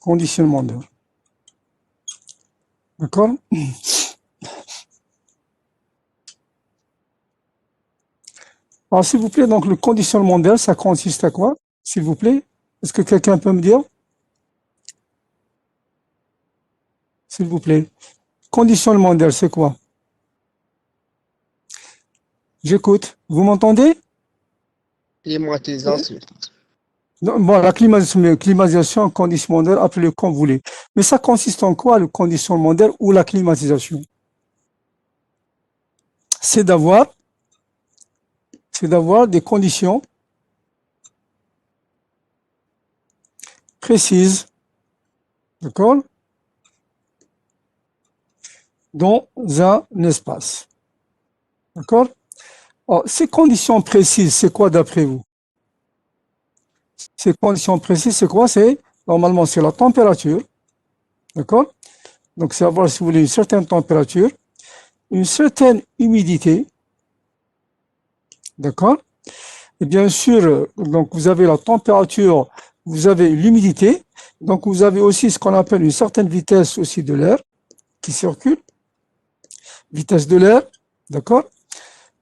condition demandeur. D'accord? Alors, s'il vous plaît, donc le conditionnement d'air, ça consiste à quoi? S'il vous plaît, est-ce que quelqu'un peut me dire? S'il vous plaît. Conditionnement d'air, c'est quoi? J'écoute. Vous m'entendez? Climatisation. Non, bon, la climatisation, conditionnement d'air, appelez-le comme vous voulez. Mais ça consiste en quoi, le conditionnement d'air ou la climatisation? C'est d'avoir des conditions précises, d'accord, dans un espace. D'accord? Alors, ces conditions précises, c'est quoi d'après vous? Ces conditions précises, c'est quoi? Normalement, c'est la température. D'accord? Donc, c'est avoir, si vous voulez, une certaine température, une certaine humidité. D'accord? Et bien sûr, donc vous avez la température, vous avez l'humidité. Donc, vous avez aussi ce qu'on appelle une certaine vitesse aussi de l'air qui circule. Vitesse de l'air. D'accord?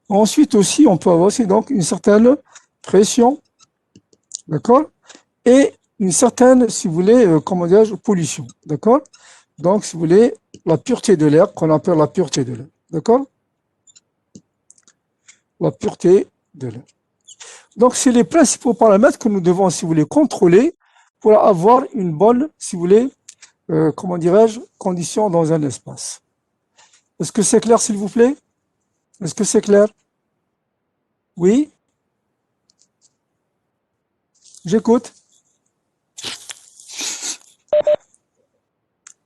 Ensuite aussi, on peut avoir aussi donc une certaine pression. D'accord? Et une certaine, si vous voulez, comment dirais-je, pollution. D'accord? Donc, si vous voulez, la pureté de l'air, qu'on appelle la pureté de l'air. D'accord? La pureté de l'air. Donc, c'est les principaux paramètres que nous devons, si vous voulez, contrôler pour avoir une bonne, si vous voulez, comment dirais-je, condition dans un espace. Est-ce que c'est clair, s'il vous plaît? Est-ce que c'est clair? Oui? J'écoute.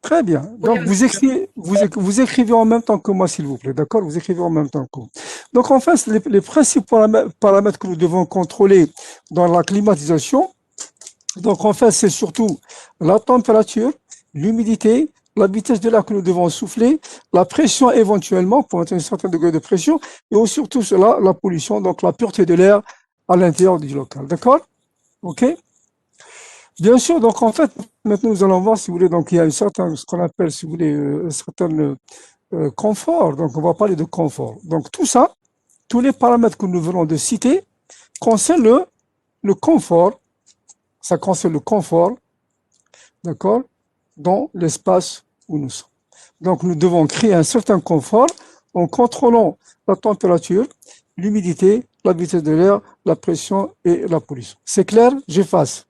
Très bien. Donc, vous écrivez en même temps que moi, s'il vous plaît. D'accord? Vous écrivez en même temps que moi. Donc, en fait, les principaux paramètres que nous devons contrôler dans la climatisation, donc, en fait, c'est surtout la température, l'humidité, la vitesse de l'air que nous devons souffler, la pression éventuellement, pour atteindre un certain degré de pression, et aussi, surtout cela, la pollution, donc la pureté de l'air à l'intérieur du local. D'accord? OK? Bien sûr, donc en fait, maintenant nous allons voir, si vous voulez, donc il y a ce qu'on appelle, si vous voulez, un certain confort. Donc on va parler de confort. Donc tout ça, tous les paramètres que nous venons de citer concernent le confort. Ça concerne le confort, d'accord, dans l'espace où nous sommes. Donc nous devons créer un certain confort en contrôlant la température, l'humidité, la vitesse de l'air, la pression et la pollution. C'est clair? J'efface.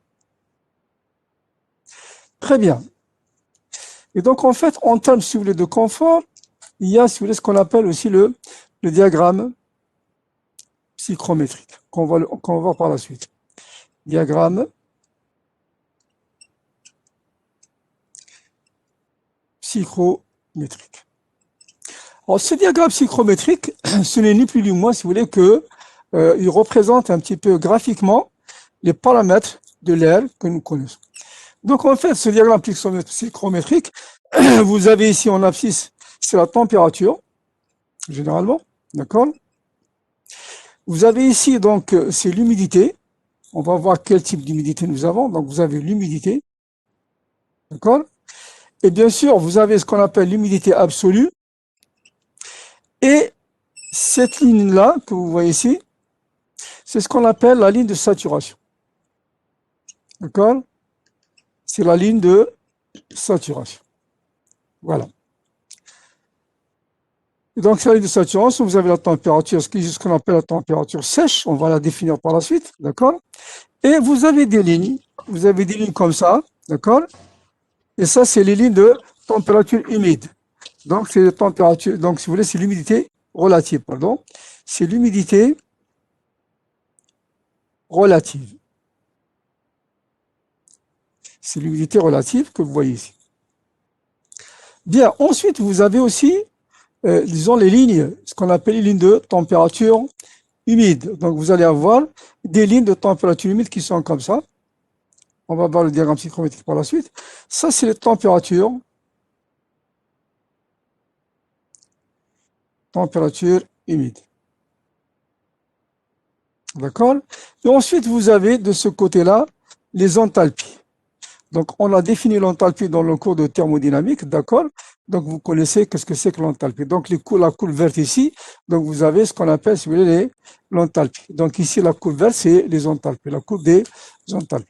Très bien. Et donc, en fait, en termes, si vous voulez, de confort, il y a, si vous voulez, ce qu'on appelle aussi le diagramme psychrométrique, qu'on va voir par la suite. Diagramme psychrométrique. Alors, ce diagramme psychrométrique, ce n'est ni plus ni moins, si vous voulez, il représente un petit peu graphiquement les paramètres de l'air que nous connaissons. Donc, en fait, ce diagramme psychrométrique, vous avez ici en abscisse, c'est la température, généralement, d'accord? Vous avez ici, donc, c'est l'humidité. On va voir quel type d'humidité nous avons. Donc, vous avez l'humidité, d'accord? Et bien sûr, vous avez ce qu'on appelle l'humidité absolue. Et cette ligne-là, que vous voyez ici, c'est ce qu'on appelle la ligne de saturation. D'accord? C'est la ligne de saturation. Voilà. Et donc, c'est la ligne de saturation, vous avez la température, ce qu'on appelle la température sèche, on va la définir par la suite, d'accord? Et vous avez des lignes comme ça, d'accord? Et ça, c'est les lignes de température humide. Donc, c'est la température, donc, si vous voulez, c'est l'humidité relative, pardon. C'est l'humidité relative. C'est l'humidité relative que vous voyez ici. Bien, ensuite, vous avez aussi, disons, les lignes, ce qu'on appelle les lignes de température humide. Donc, vous allez avoir des lignes de température humide qui sont comme ça. On va voir le diagramme psychrométrique par la suite. Ça, c'est les températures. Température humide. D'accord? Et ensuite, vous avez de ce côté-là les enthalpies. Donc, on a défini l'enthalpie dans le cours de thermodynamique, d'accord? Donc, vous connaissez qu'est-ce que c'est que l'enthalpie. Donc, la coule verte ici, donc vous avez ce qu'on appelle, si vous voulez, l'enthalpie. Donc, ici, la coule verte, c'est les enthalpies, la coule des enthalpies.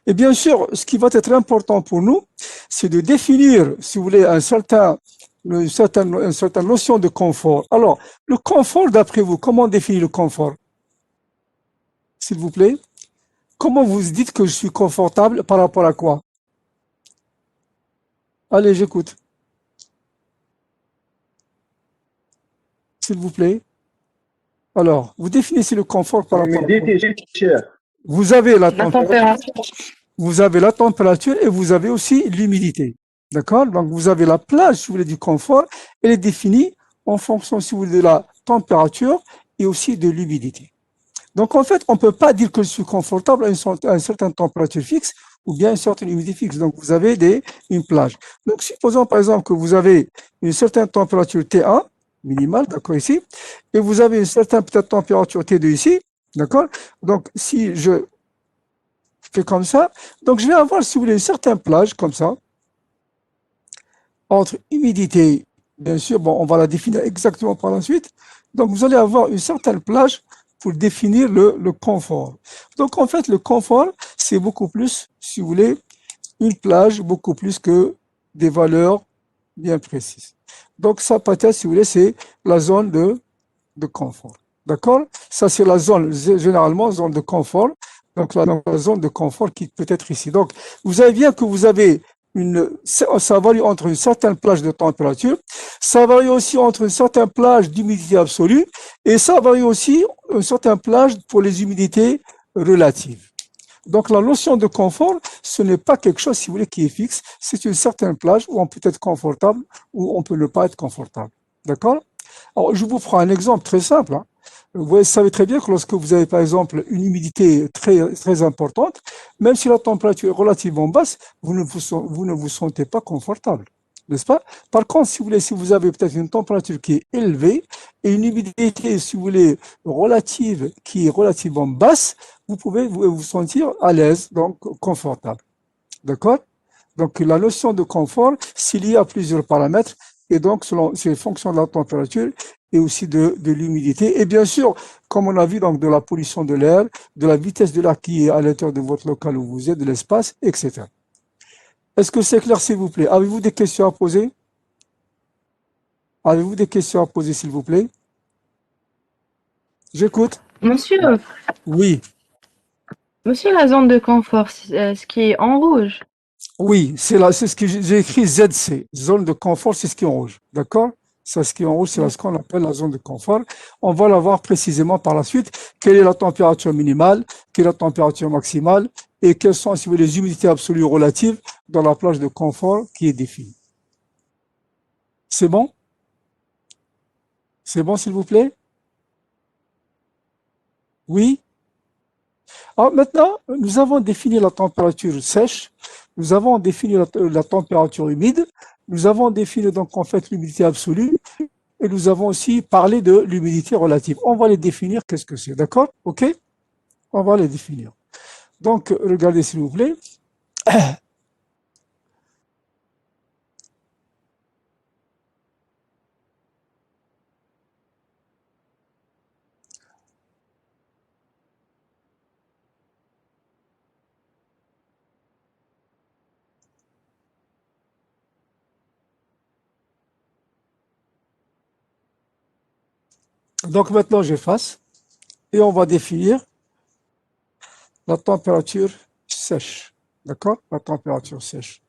Et bien sûr, ce qui va être important pour nous, c'est de définir, si vous voulez, une certaine notion de confort. Alors, le confort, d'après vous, comment on définit le confort? S'il vous plaît? Comment vous dites que je suis confortable par rapport à quoi? Allez, j'écoute. S'il vous plaît. Alors, vous définissez le confort par rapport à quoi? L'humidité, cher. Vous avez la La température, température. vous avez la température et vous avez aussi l'humidité. D'accord? Donc, vous avez la plage, si vous voulez, du confort. Elle est définie en fonction, si vous voulez, de la température et aussi de l'humidité. Donc, en fait, on ne peut pas dire que je suis confortable à une certaine température fixe ou bien une certaine humidité fixe. Donc, vous avez une plage. Donc, supposons par exemple que vous avez une certaine température T1 minimale, d'accord, ici, et vous avez une certaine peut-être température T2 ici, d'accord. Donc, si je fais comme ça, donc je vais avoir, si vous voulez, une certaine plage comme ça, entre humidité, bien sûr, bon, on va la définir exactement par la suite. Donc, vous allez avoir une certaine plage pour définir le confort. Donc, en fait, le confort, c'est beaucoup plus, si vous voulez, une plage, beaucoup plus que des valeurs bien précises. Donc, ça peut-être, si vous voulez, c'est la zone de confort. D'accord? Ça, c'est la zone, généralement, zone de confort. Donc, la zone de confort qui peut être ici. Donc, vous savez bien que vous avez ça varie entre une certaine plage de température, ça varie aussi entre une certaine plage d'humidité absolue, et ça varie aussi une certaine plage pour les humidités relatives. Donc, la notion de confort, ce n'est pas quelque chose, si vous voulez, qui est fixe, c'est une certaine plage où on peut être confortable ou on peut ne pas être confortable. D'accord? Alors, je vous prends un exemple très simple, hein. Vous savez très bien que lorsque vous avez, par exemple, une humidité très, très importante, même si la température est relativement basse, vous ne vous sentez pas confortable, n'est-ce pas? Par contre, si vous voulez, si vous avez peut-être une température qui est élevée et une humidité, si vous voulez, relative, qui est relativement basse, vous pouvez vous sentir à l'aise, donc confortable. D'accord? Donc, la notion de confort, c'est lié à plusieurs paramètres, et donc, c'est fonction de la température et aussi de l'humidité. Et bien sûr, comme on a vu, donc, de la pollution de l'air, de la vitesse de l'air qui est à l'intérieur de votre local où vous êtes, de l'espace, etc. Est-ce que c'est clair, s'il vous plaît? Avez-vous des questions à poser? Avez-vous des questions à poser, s'il vous plaît? J'écoute. Monsieur, Oui, monsieur, la zone de confort, ce qui est en rouge. oui, c'est ce que j'ai écrit ZC, zone de confort, c'est ce qui est en rouge, d'accord? C'est ce qui est en rouge, c'est ce qu'on appelle la zone de confort. On va la voir précisément par la suite. Quelle est la température minimale, quelle est la température maximale et quelles sont, si vous voulez, les humidités absolues relatives dans la plage de confort qui est définie. C'est bon? C'est bon, s'il vous plaît? Oui? Alors maintenant, nous avons défini la température sèche, nous avons défini la température humide, nous avons défini donc en fait l'humidité absolue et nous avons aussi parlé de l'humidité relative. On va les définir, qu'est-ce que c'est, d'accord? Ok? On va les définir. Donc, regardez s'il vous plaît. Donc maintenant, j'efface et on va définir la température sèche. D'accord? La température sèche.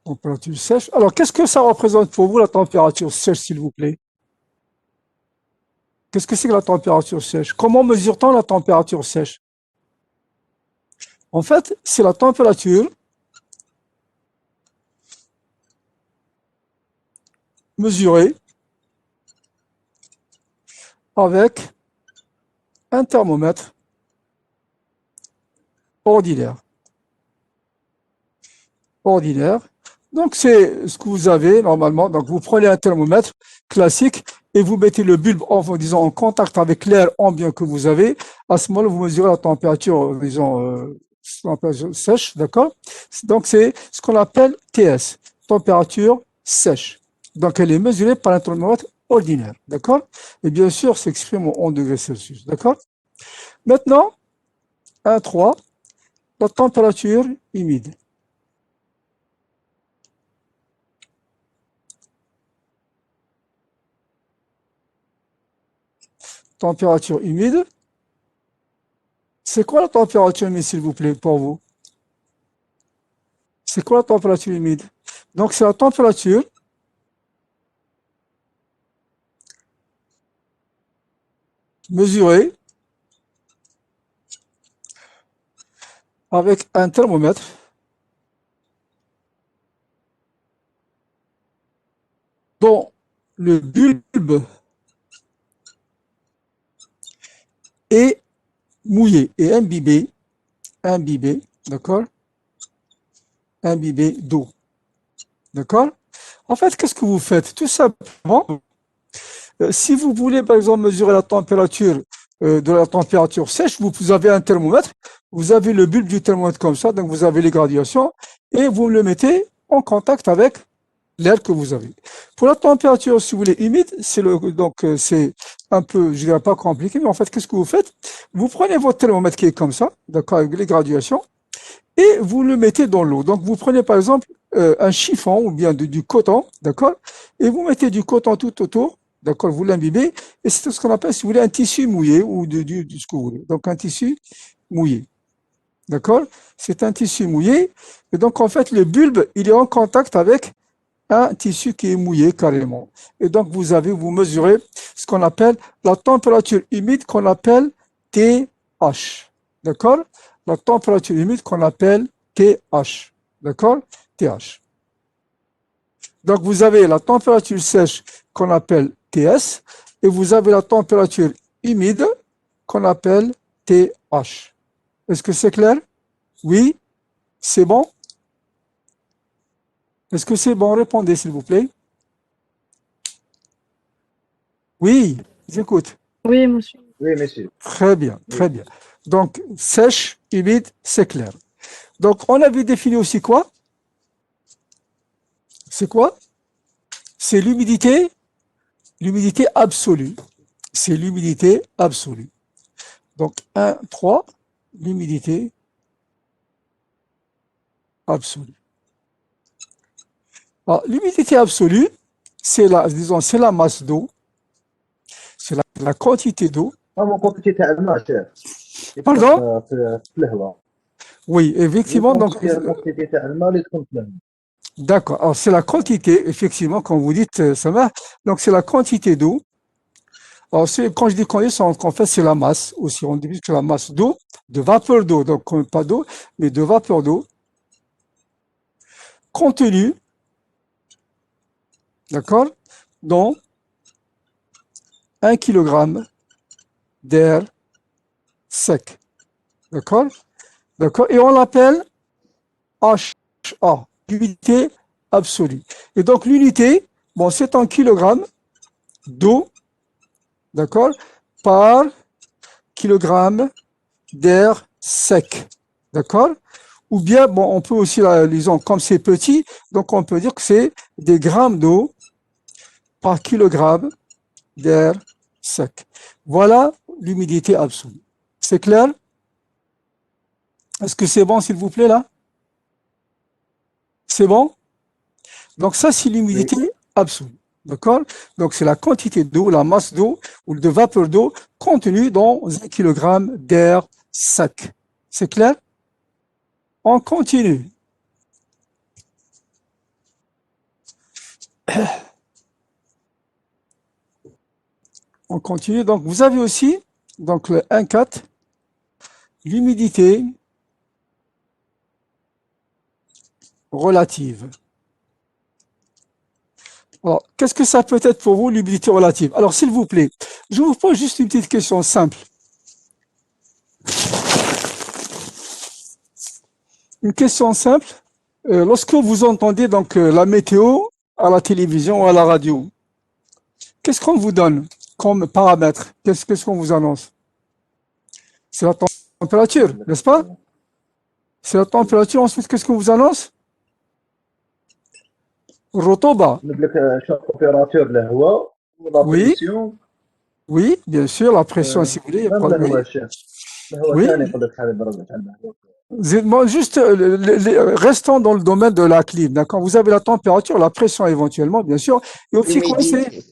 Température sèche. Alors, qu'est-ce que ça représente pour vous, la température sèche, s'il vous plaît? Qu'est-ce que c'est que la température sèche? Comment mesure-t-on la température sèche? En fait, c'est la température mesurée avec un thermomètre ordinaire. Ordinaire. Donc, c'est ce que vous avez normalement. Donc, vous prenez un thermomètre classique et vous mettez le bulbe disons, en contact avec l'air ambiant que vous avez. À ce moment-là, vous mesurez la température, disons, température sèche, d'accord? Donc, c'est ce qu'on appelle TS, température sèche. Donc, elle est mesurée par un thermomètre ordinaire, d'accord? Et bien sûr, s'exprime en degrés Celsius, d'accord? Maintenant, 1,3, la température humide. Température humide. C'est quoi la température humide, s'il vous plaît, pour vous? C'est quoi la température humide? Donc, c'est la température mesurée avec un thermomètre dont le bulbe est mouillé et imbibé, d'accord? Imbibé d'eau, d'accord? En fait, qu'est-ce que vous faites? Tout simplement, si vous voulez, par exemple, mesurer la température de la température sèche, vous avez un thermomètre, vous avez le bulbe du thermomètre comme ça, donc vous avez les graduations, et vous le mettez en contact avec l'air que vous avez. Pour la température, si vous voulez, humide, c'est un peu, je dirais pas compliqué, mais en fait, qu'est-ce que vous faites? Vous prenez votre thermomètre qui est comme ça, d'accord, avec les graduations, et vous le mettez dans l'eau. Donc, vous prenez par exemple un chiffon ou bien du coton, d'accord, et vous mettez du coton tout autour, d'accord, vous l'imbibez, et c'est ce qu'on appelle, si vous voulez, un tissu mouillé ou de ce que vous voulez. Donc, un tissu mouillé, d'accord, c'est un tissu mouillé, et donc en fait, le bulbe, il est en contact avec un tissu qui est mouillé carrément. Et donc, vous mesurez ce qu'on appelle la température humide qu'on appelle TH. D'accord? La température humide qu'on appelle TH. D'accord? TH. Donc, vous avez la température sèche qu'on appelle TS et vous avez la température humide qu'on appelle TH. Est-ce que c'est clair? Oui? C'est bon? Est-ce que c'est bon? Répondez, s'il vous plaît. Oui, j'écoute. Oui, monsieur. Oui, monsieur. Très bien, Oui. très bien. Donc, sèche, humide, c'est clair. Donc, on avait défini aussi quoi? C'est quoi? C'est l'humidité absolue. C'est l'humidité absolue. Donc, 1, 3, l'humidité absolue. Alors, l'humidité absolue, c'est la masse d'eau, c'est la quantité d'eau. أما quantité تاع الماء شاف يكون Pardon? في الهواء. Oui, effectivement. Donc, quantité تاع الماء اللي تكون في الهواء. d'accord. Alors, c'est la quantité, effectivement, quand vous dites, ça va. Donc, c'est la quantité d'eau. Alors, quand je dis quantité, en fait, c'est la masse aussi. On dit que c'est la masse d'eau, de vapeur d'eau, donc pas d'eau, mais de vapeur d'eau, contenue, d'accord, dans 1 kg d'air sec. D'accord? D'accord? Et on l'appelle HA, l'unité absolue. Et donc, l'unité, bon, c'est en kilogrammes d'eau, d'accord, par kilogramme d'air sec. D'accord? Ou bien, bon, on peut aussi, disons, comme c'est petit, donc on peut dire que c'est des grammes d'eau par kilogramme d'air sec. Voilà l'humidité absolue. C'est clair? Est-ce que c'est bon, s'il vous plaît, là? C'est bon? Donc ça, c'est l'humidité absolue. D'accord? Donc c'est la quantité d'eau, la masse d'eau ou de vapeur d'eau contenue dans 1 kg d'air sec. C'est clair? On continue. On continue. Donc vous avez aussi, donc le 1,4, l'humidité relative. Alors, qu'est-ce que ça peut être pour vous, l'humidité relative? Alors, s'il vous plaît, je vous pose juste une petite question simple. Une question simple. Lorsque vous entendez donc la météo à la télévision ou à la radio, qu'est-ce qu'on vous donne comme paramètre? Qu'est-ce qu'on vous annonce? C'est la température, n'est-ce pas? C'est la température. Ensuite, qu'est-ce qu'on vous annonce? Rotoba. نجيب لك شوف تمبيراتور الهواء ولا Oui, بريسيون. oui, bien sûr, la pression, si vous voulez. ما من الهواء الشيخ؟ الهواء Oui, ثاني يقول لك شحال درجة الهواء. Moi, juste, restons dans le domaine de la clim, d'accord? Vous avez la température, la pression éventuellement, bien sûr. Et aussi, quoi, c'est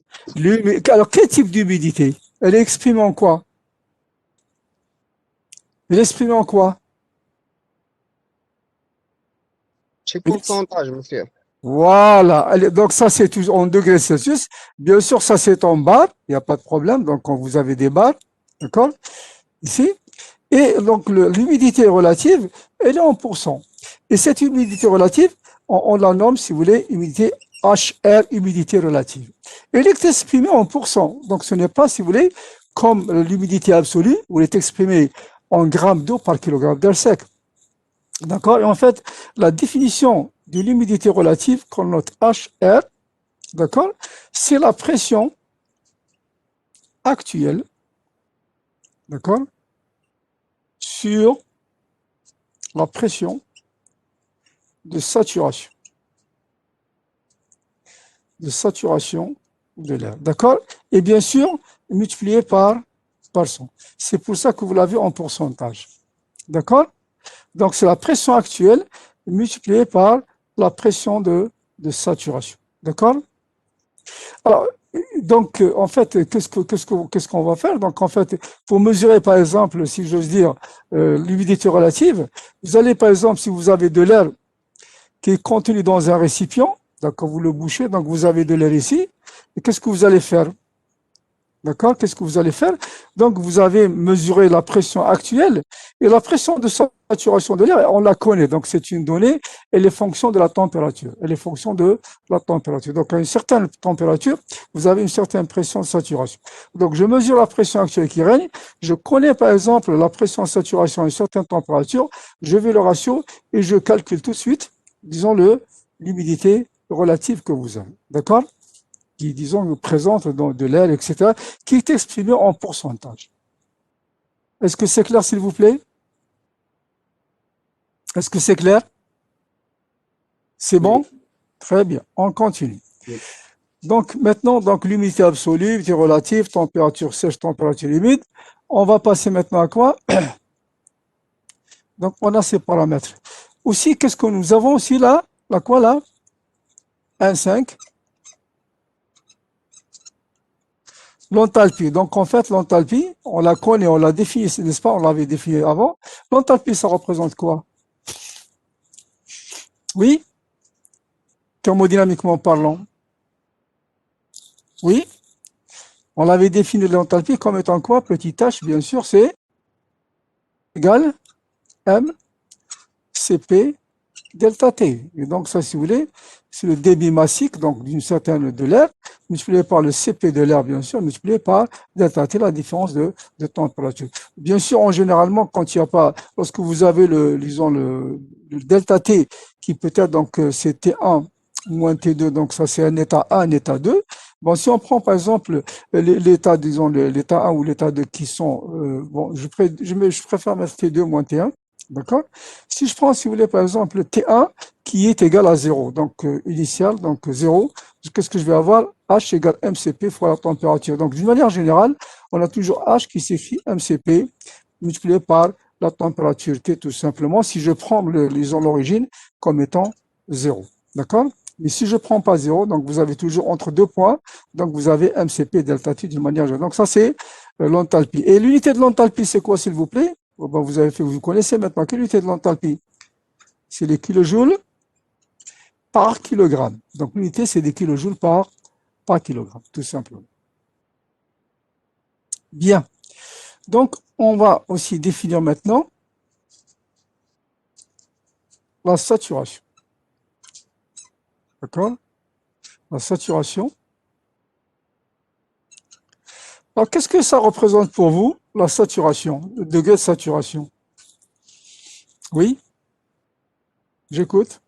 alors, quel type d'humidité? Elle est exprimée en quoi? Elle est exprimée en quoi? C'est Elle est- pourcentage, monsieur. Voilà. Donc, ça, c'est toujours en degrés Celsius. Bien sûr, ça, c'est en bar. Il n'y a pas de problème. Donc, quand vous avez des bars, d'accord? Ici. Et donc, l'humidité relative, elle est en pourcent. Et cette humidité relative, on la nomme, si vous voulez, humidité HR, humidité relative. Elle est exprimée en pourcent. Donc, ce n'est pas, si vous voulez, comme l'humidité absolue, où elle est exprimée en grammes d'eau par kilogramme d'air sec. D'accord? Et en fait, la définition de l'humidité relative, qu'on note HR, d'accord, c'est la pression actuelle, d'accord, sur la pression de saturation de l'air. D'accord? Et bien sûr, multiplié par 100. C'est pour ça que vous l'avez en pourcentage. D'accord? Donc, c'est la pression actuelle multipliée par la pression de saturation. D'accord? Alors, donc, en fait, qu'est-ce qu'on va faire? Donc, en fait, pour mesurer, par exemple, si j'ose dire, l'humidité relative, vous allez, par exemple, si vous avez de l'air qui est contenu dans un récipient, donc quand vous le bouchez, donc vous avez de l'air ici, et qu'est-ce que vous allez faire? D'accord? Qu'est-ce que vous allez faire? Donc, vous avez mesuré la pression actuelle et la pression de saturation de l'air, on la connaît. Donc, c'est une donnée, elle est fonction de la température. Elle est fonction de la température. Donc, à une certaine température, vous avez une certaine pression de saturation. Donc, je mesure la pression actuelle qui règne. Je connais, par exemple, la pression de saturation à une certaine température. Je vais le ratio et je calcule tout de suite, disons, l'humidité relative que vous avez. D'accord? Qui, disons, présente dans de l'air, etc., qui est exprimé en pourcentage. Est-ce que c'est clair, s'il vous plaît? Est-ce que c'est clair? C'est bon? Très bien, on continue. Oui. Donc, maintenant, donc, l'humidité absolue, l'humidité relative, température sèche, température humide. On va passer maintenant à quoi? Donc, on a ces paramètres. Aussi, qu'est-ce que nous avons aussi là? La quoi là? 1,5. L'enthalpie. Donc, en fait, l'enthalpie, on la connaît, on l'a définie, n'est-ce pas? On l'avait définie avant. L'enthalpie, ça représente quoi? Oui? Thermodynamiquement parlant. Oui? On l'avait défini l'enthalpie comme étant quoi? Petit h, bien sûr, c'est égal M CP delta T. Et donc, ça, si vous voulez, c'est le débit massique, donc d'une certaine de l'air, multiplié par le CP de l'air, bien sûr, multiplié par delta T, la différence de température. Bien sûr, généralement, quand il n'y a pas, lorsque vous avez disons, le delta T, qui peut être, donc, c'est T1 moins T2, donc ça, c'est un état 1, un état 2. Bon, si on prend, par exemple, l'état, disons, l'état 1 ou l'état 2 qui sont, bon, je préfère mettre T2 moins T1. D'accord? Si je prends, si vous voulez, par exemple, T1 qui est égal à 0, donc initial, donc 0, qu'est-ce que je vais avoir? H égale MCP fois la température. Donc, d'une manière générale, on a toujours H qui s'écrit MCP multiplié par la température T, tout simplement, si je prends l'origine comme étant 0. D'accord? Mais si je ne prends pas 0, donc vous avez toujours entre deux points, donc vous avez MCP delta T d'une manière générale. Donc, ça, c'est l'enthalpie. Et l'unité de l'enthalpie, c'est quoi, s'il vous plaît? Bon, vous connaissez maintenant quelle unité de l'enthalpie? C'est les kilojoules par kilogramme. Donc l'unité, c'est des kilojoules par kilogramme, tout simplement. Bien. Donc, on va aussi définir maintenant la saturation. D'accord? La saturation. Alors, qu'est-ce que ça représente pour vous, la saturation, le degré de saturation? Oui? J'écoute.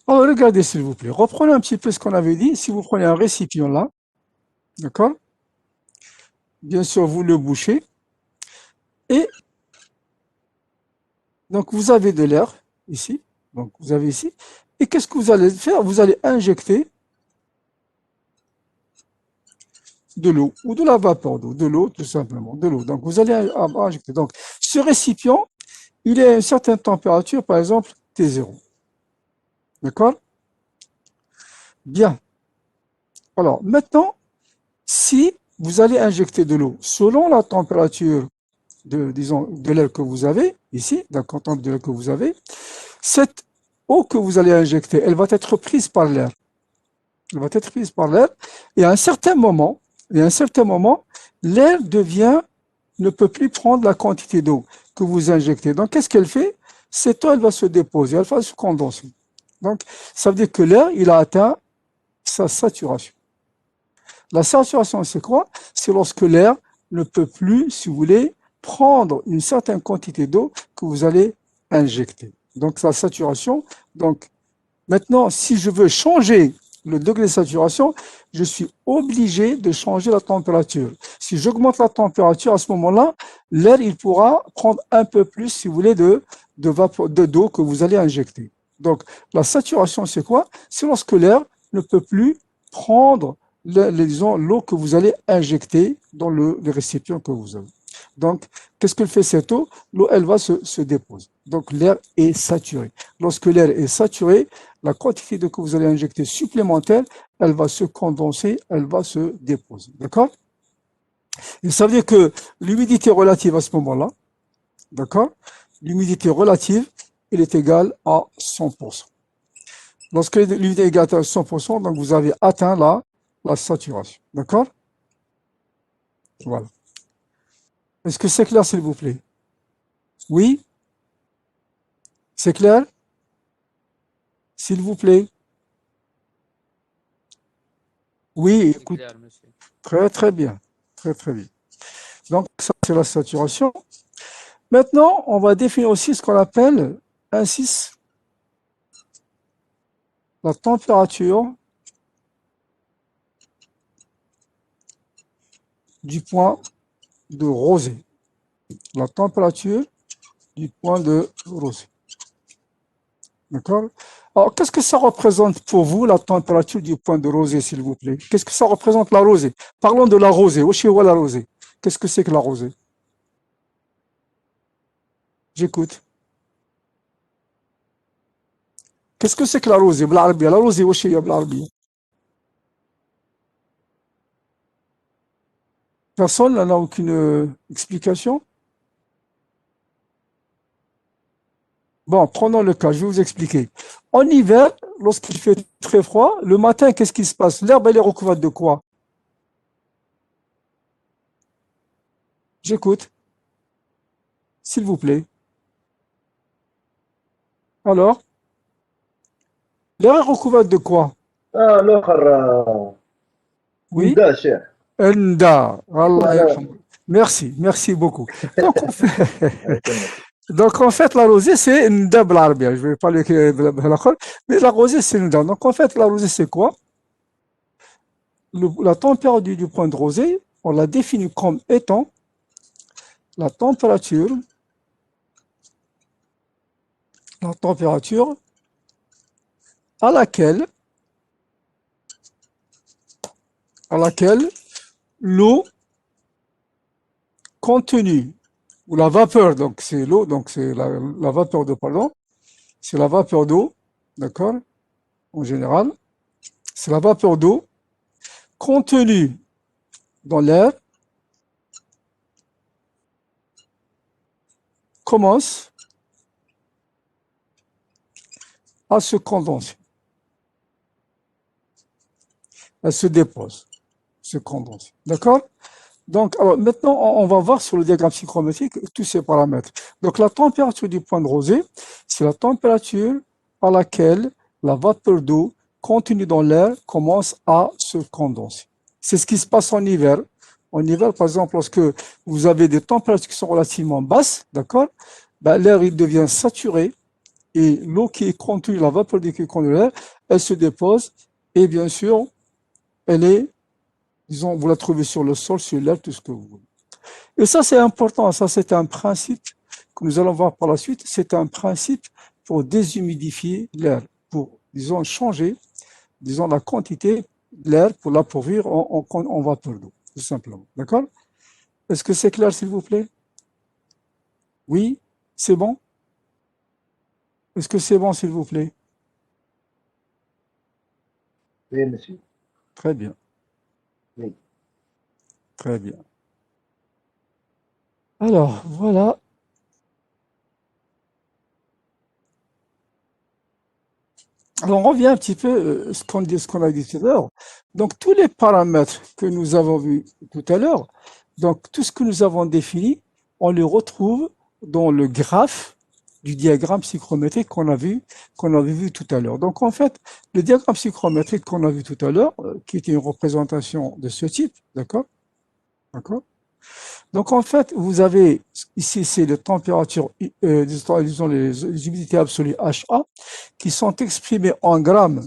Alors, regardez, s'il vous plaît. Reprenez un petit peu ce qu'on avait dit. Si vous prenez un récipient là, d'accord? Bien sûr, vous le bouchez. Et donc, vous avez de l'air ici. Donc, vous avez ici. Et qu'est-ce que vous allez faire? Vous allez injecter de l'eau ou de la vapeur d'eau, de l'eau tout simplement, de l'eau. Donc, vous allez injecter. Donc, ce récipient, il est à une certaine température, par exemple, T0. D'accord? Bien. Alors, maintenant, si vous allez injecter de l'eau selon la température disons, de l'air que vous avez, ici, la contenance de l'air que vous avez, cette eau que vous allez injecter, elle va être prise par l'air. Elle va être prise par l'air, et à un certain moment, l'air ne peut plus prendre la quantité d'eau que vous injectez. Donc, qu'est-ce qu'elle fait? Cette eau, elle va se déposer, elle va se condenser. Donc, ça veut dire que l'air, il a atteint sa saturation. La saturation, c'est quoi? C'est lorsque l'air ne peut plus, si vous voulez, prendre une certaine quantité d'eau que vous allez injecter. Donc, la saturation. Donc, maintenant, si je veux changer le degré de saturation, je suis obligé de changer la température. Si j'augmente la température, à ce moment-là, l'air, il pourra prendre un peu plus, si vous voulez, d'eau que vous allez injecter. Donc, la saturation, c'est quoi? C'est lorsque l'air ne peut plus prendre disons, l'eau que vous allez injecter dans le récipient que vous avez. Donc, qu'est-ce que fait cette eau? L'eau, elle va se déposer. Donc, l'air est saturé. Lorsque l'air est saturé, la quantité d'eau que vous allez injecter supplémentaire, elle va se condenser, elle va se déposer. D'accord? Et ça veut dire que l'humidité relative à ce moment-là, d'accord? L'humidité relative, elle est égale à 100%. Lorsque l'humidité est égale à 100%, donc vous avez atteint la saturation. D'accord? Voilà. Est-ce que c'est clair, s'il vous plaît? Oui? C'est clair? S'il vous plaît? Oui, C'est écoute, clair, monsieur. très très bien. Très très bien. Donc, ça, c'est la saturation. Maintenant, on va définir aussi ce qu'on appelle, ainsi, la température du point de rosée. La température du point de rosée. D'accord? Alors, qu'est-ce que ça représente pour vous, la température du point de rosée, s'il vous plaît? Qu'est-ce que ça représente, la rosée? Parlons de la rosée. Où est la rosée? Qu'est-ce que c'est que la rosée? J'écoute. Qu'est-ce que c'est que la rosée? La rosée, où est بالعربية? Personne n'en a aucune explication? Bon, prenons le cas, je vais vous expliquer. En hiver, lorsqu'il fait très froid, le matin, qu'est-ce qui se passe? L'herbe, elle est recouverte de quoi? J'écoute. S'il vous plaît. Alors, l'herbe est recouverte de quoi? الاخر Oui? نداء شيخ. Enda. Allah yarhamou. Merci beaucoup. Donc, en fait, la rosée, c'est Nda بالعربية. Je ne vais pas l'écrire بالآخر, mais la rosée, c'est Nda. Donc, en fait, la rosée, c'est quoi? La température du point de rosée, on la définit comme étant la température à laquelle l'eau contenue, ou la vapeur, donc c'est l'eau, donc c'est la vapeur d'eau, pardon, c'est la vapeur d'eau, d'accord, en général, c'est la vapeur d'eau contenue dans l'air commence à se condenser. Elle se dépose, se condense. D'accord? Donc, alors, maintenant, on va voir sur le diagramme psychrométrique tous ces paramètres. Donc, la température du point de rosée, c'est la température à laquelle la vapeur d'eau contenue dans l'air commence à se condenser. C'est ce qui se passe en hiver. En hiver, par exemple, lorsque vous avez des températures qui sont relativement basses, d'accord, ben, l'air il devient saturé et l'eau qui est contenue, la vapeur d'eau qui est contenue dans l'air, elle se dépose et bien sûr, elle est, disons, vous la trouvez sur le sol, sur l'air, tout ce que vous voulez. Et ça, c'est important. Ça, c'est un principe que nous allons voir par la suite. C'est un principe pour déshumidifier l'air, pour, disons, changer, disons, la quantité de l'air pour l'appauvrir en vapeur d'eau, tout simplement. D'accord? Est-ce que c'est clair, s'il vous plaît? Oui? C'est bon? Est-ce que c'est bon, s'il vous plaît? Oui, monsieur. Très bien. Oui. Très bien. Alors, voilà. Alors, on revient un petit peu ce qu'on a dit tout à l'heure. Donc, tous les paramètres que nous avons vus tout à l'heure, donc tout ce que nous avons défini, on les retrouve dans le graphe du diagramme psychrométrique qu'on avait vu tout à l'heure. Donc, en fait, le diagramme psychrométrique qu'on a vu tout à l'heure, qui était une représentation de ce type, d'accord? D'accord? Donc, en fait, vous avez, ici, c'est les températures, disons les humidités absolues HA, qui sont exprimées en grammes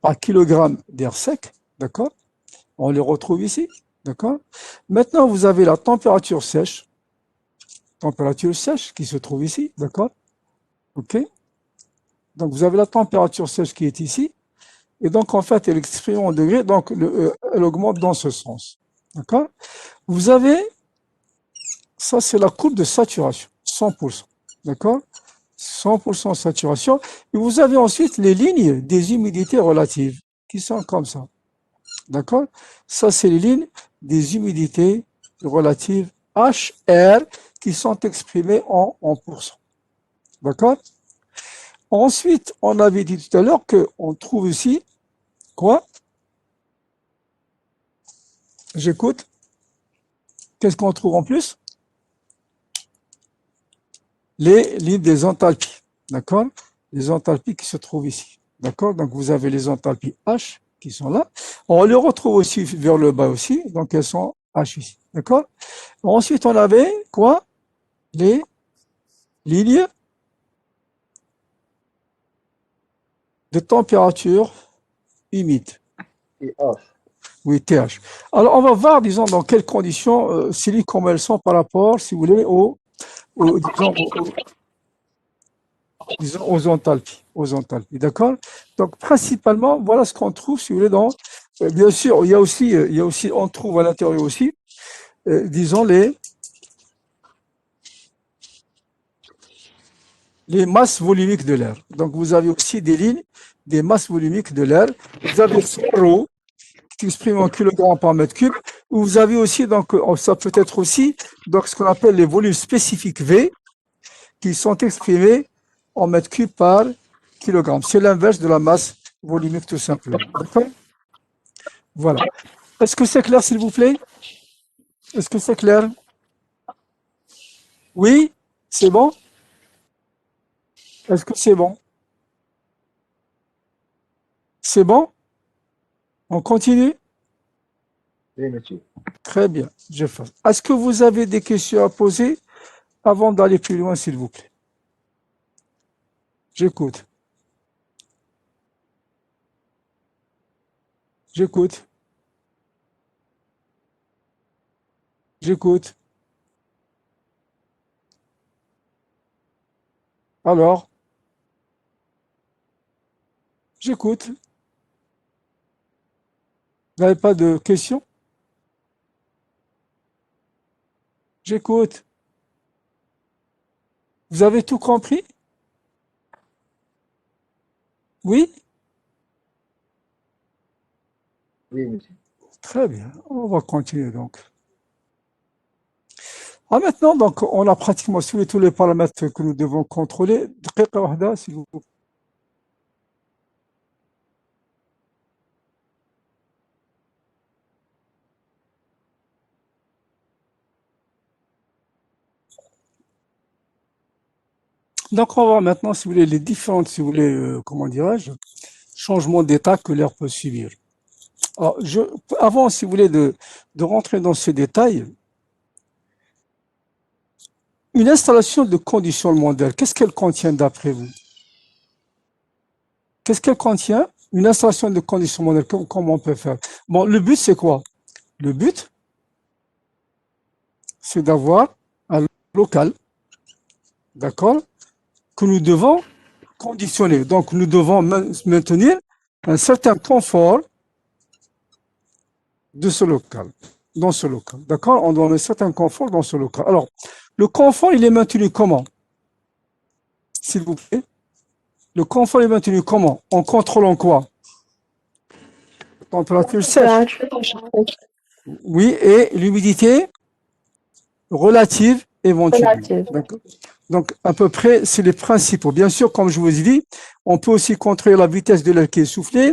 par kilogramme d'air sec, d'accord? On les retrouve ici, d'accord? Maintenant, vous avez la température sèche qui se trouve ici, d'accord? OK? Donc, vous avez la température sèche qui est ici, et donc, en fait, elle est exprimée en degrés, donc, elle augmente dans ce sens, d'accord? Vous avez, ça, c'est la courbe de saturation, 100%, d'accord? 100% saturation. Et vous avez ensuite les lignes des humidités relatives qui sont comme ça. D'accord? Ça, c'est les lignes des humidités relatives HR qui sont exprimées en pourcents. D'accord? Ensuite, on avait dit tout à l'heure qu'on trouve ici quoi? J'écoute. Qu'est-ce qu'on trouve en plus? Les lignes des enthalpies. D'accord? Les enthalpies qui se trouvent ici. D'accord? Donc, vous avez les enthalpies H qui sont là. On les retrouve aussi vers le bas aussi. Donc, elles sont H ici. D'accord? Ensuite, on avait quoi? Les lignes de température humide. Et H. Oui, TH. Alors, on va voir, disons, dans quelles conditions, comment elles sont par rapport, si vous voulez, disons, aux enthalpies. Aux enthalpies, d'accord? Donc, principalement, voilà ce qu'on trouve, si vous voulez, dans. Bien sûr, il y a aussi, on trouve à l'intérieur aussi, disons, les masses volumiques de l'air. Donc, vous avez aussi des lignes, des masses volumiques de l'air. Vous avez son ρ, qui exprime en kilogrammes par mètre cube. Vous avez aussi, donc, ça peut être aussi, donc, ce qu'on appelle les volumes spécifiques V, qui sont exprimés en mètres cubes par kilogramme. C'est l'inverse de la masse volumique, tout simplement. D'accord? Voilà. Est-ce que c'est clair, s'il vous plaît? Est-ce que c'est clair? Oui? C'est bon? Est-ce que c'est bon? C'est bon? On continue? Oui, monsieur. Très bien, je fais. Est-ce que vous avez des questions à poser avant d'aller plus loin, s'il vous plaît? J'écoute. J'écoute. J'écoute. Alors? J'écoute. Vous n'avez pas de questions? J'écoute. Vous avez tout compris? Oui? Oui, monsieur. Très bien. On va continuer donc. Ah, maintenant, donc, on a pratiquement suivi tous les paramètres que nous devons contrôler. دقيقة واحدة, s'il vous plaît. Donc, on va voir maintenant, si vous voulez, les différentes, si vous voulez, comment dirais-je, changements d'état que l'air peut subir. Alors, avant, si vous voulez, de rentrer dans ces détails, une installation de conditionnement d'air, qu'est-ce qu'elle contient d'après vous? Qu'est-ce qu'elle contient? Une installation de conditionnement d'air, comment on peut faire? Bon, le but, c'est quoi? Le but, c'est d'avoir un local, d'accord, que nous devons conditionner. Donc, nous devons maintenir un certain confort de ce local, dans ce local. D'accord? On doit avoir un certain confort dans ce local. Alors, le confort, il est maintenu comment? S'il vous plaît. Le confort est maintenu comment? En contrôlant quoi? Température sèche. Oui, et l'humidité relative et ventilée. D'accord? Donc, à peu près, c'est les principaux. Bien sûr, comme je vous ai dit, on peut aussi contrôler la vitesse de l'air qui est soufflé,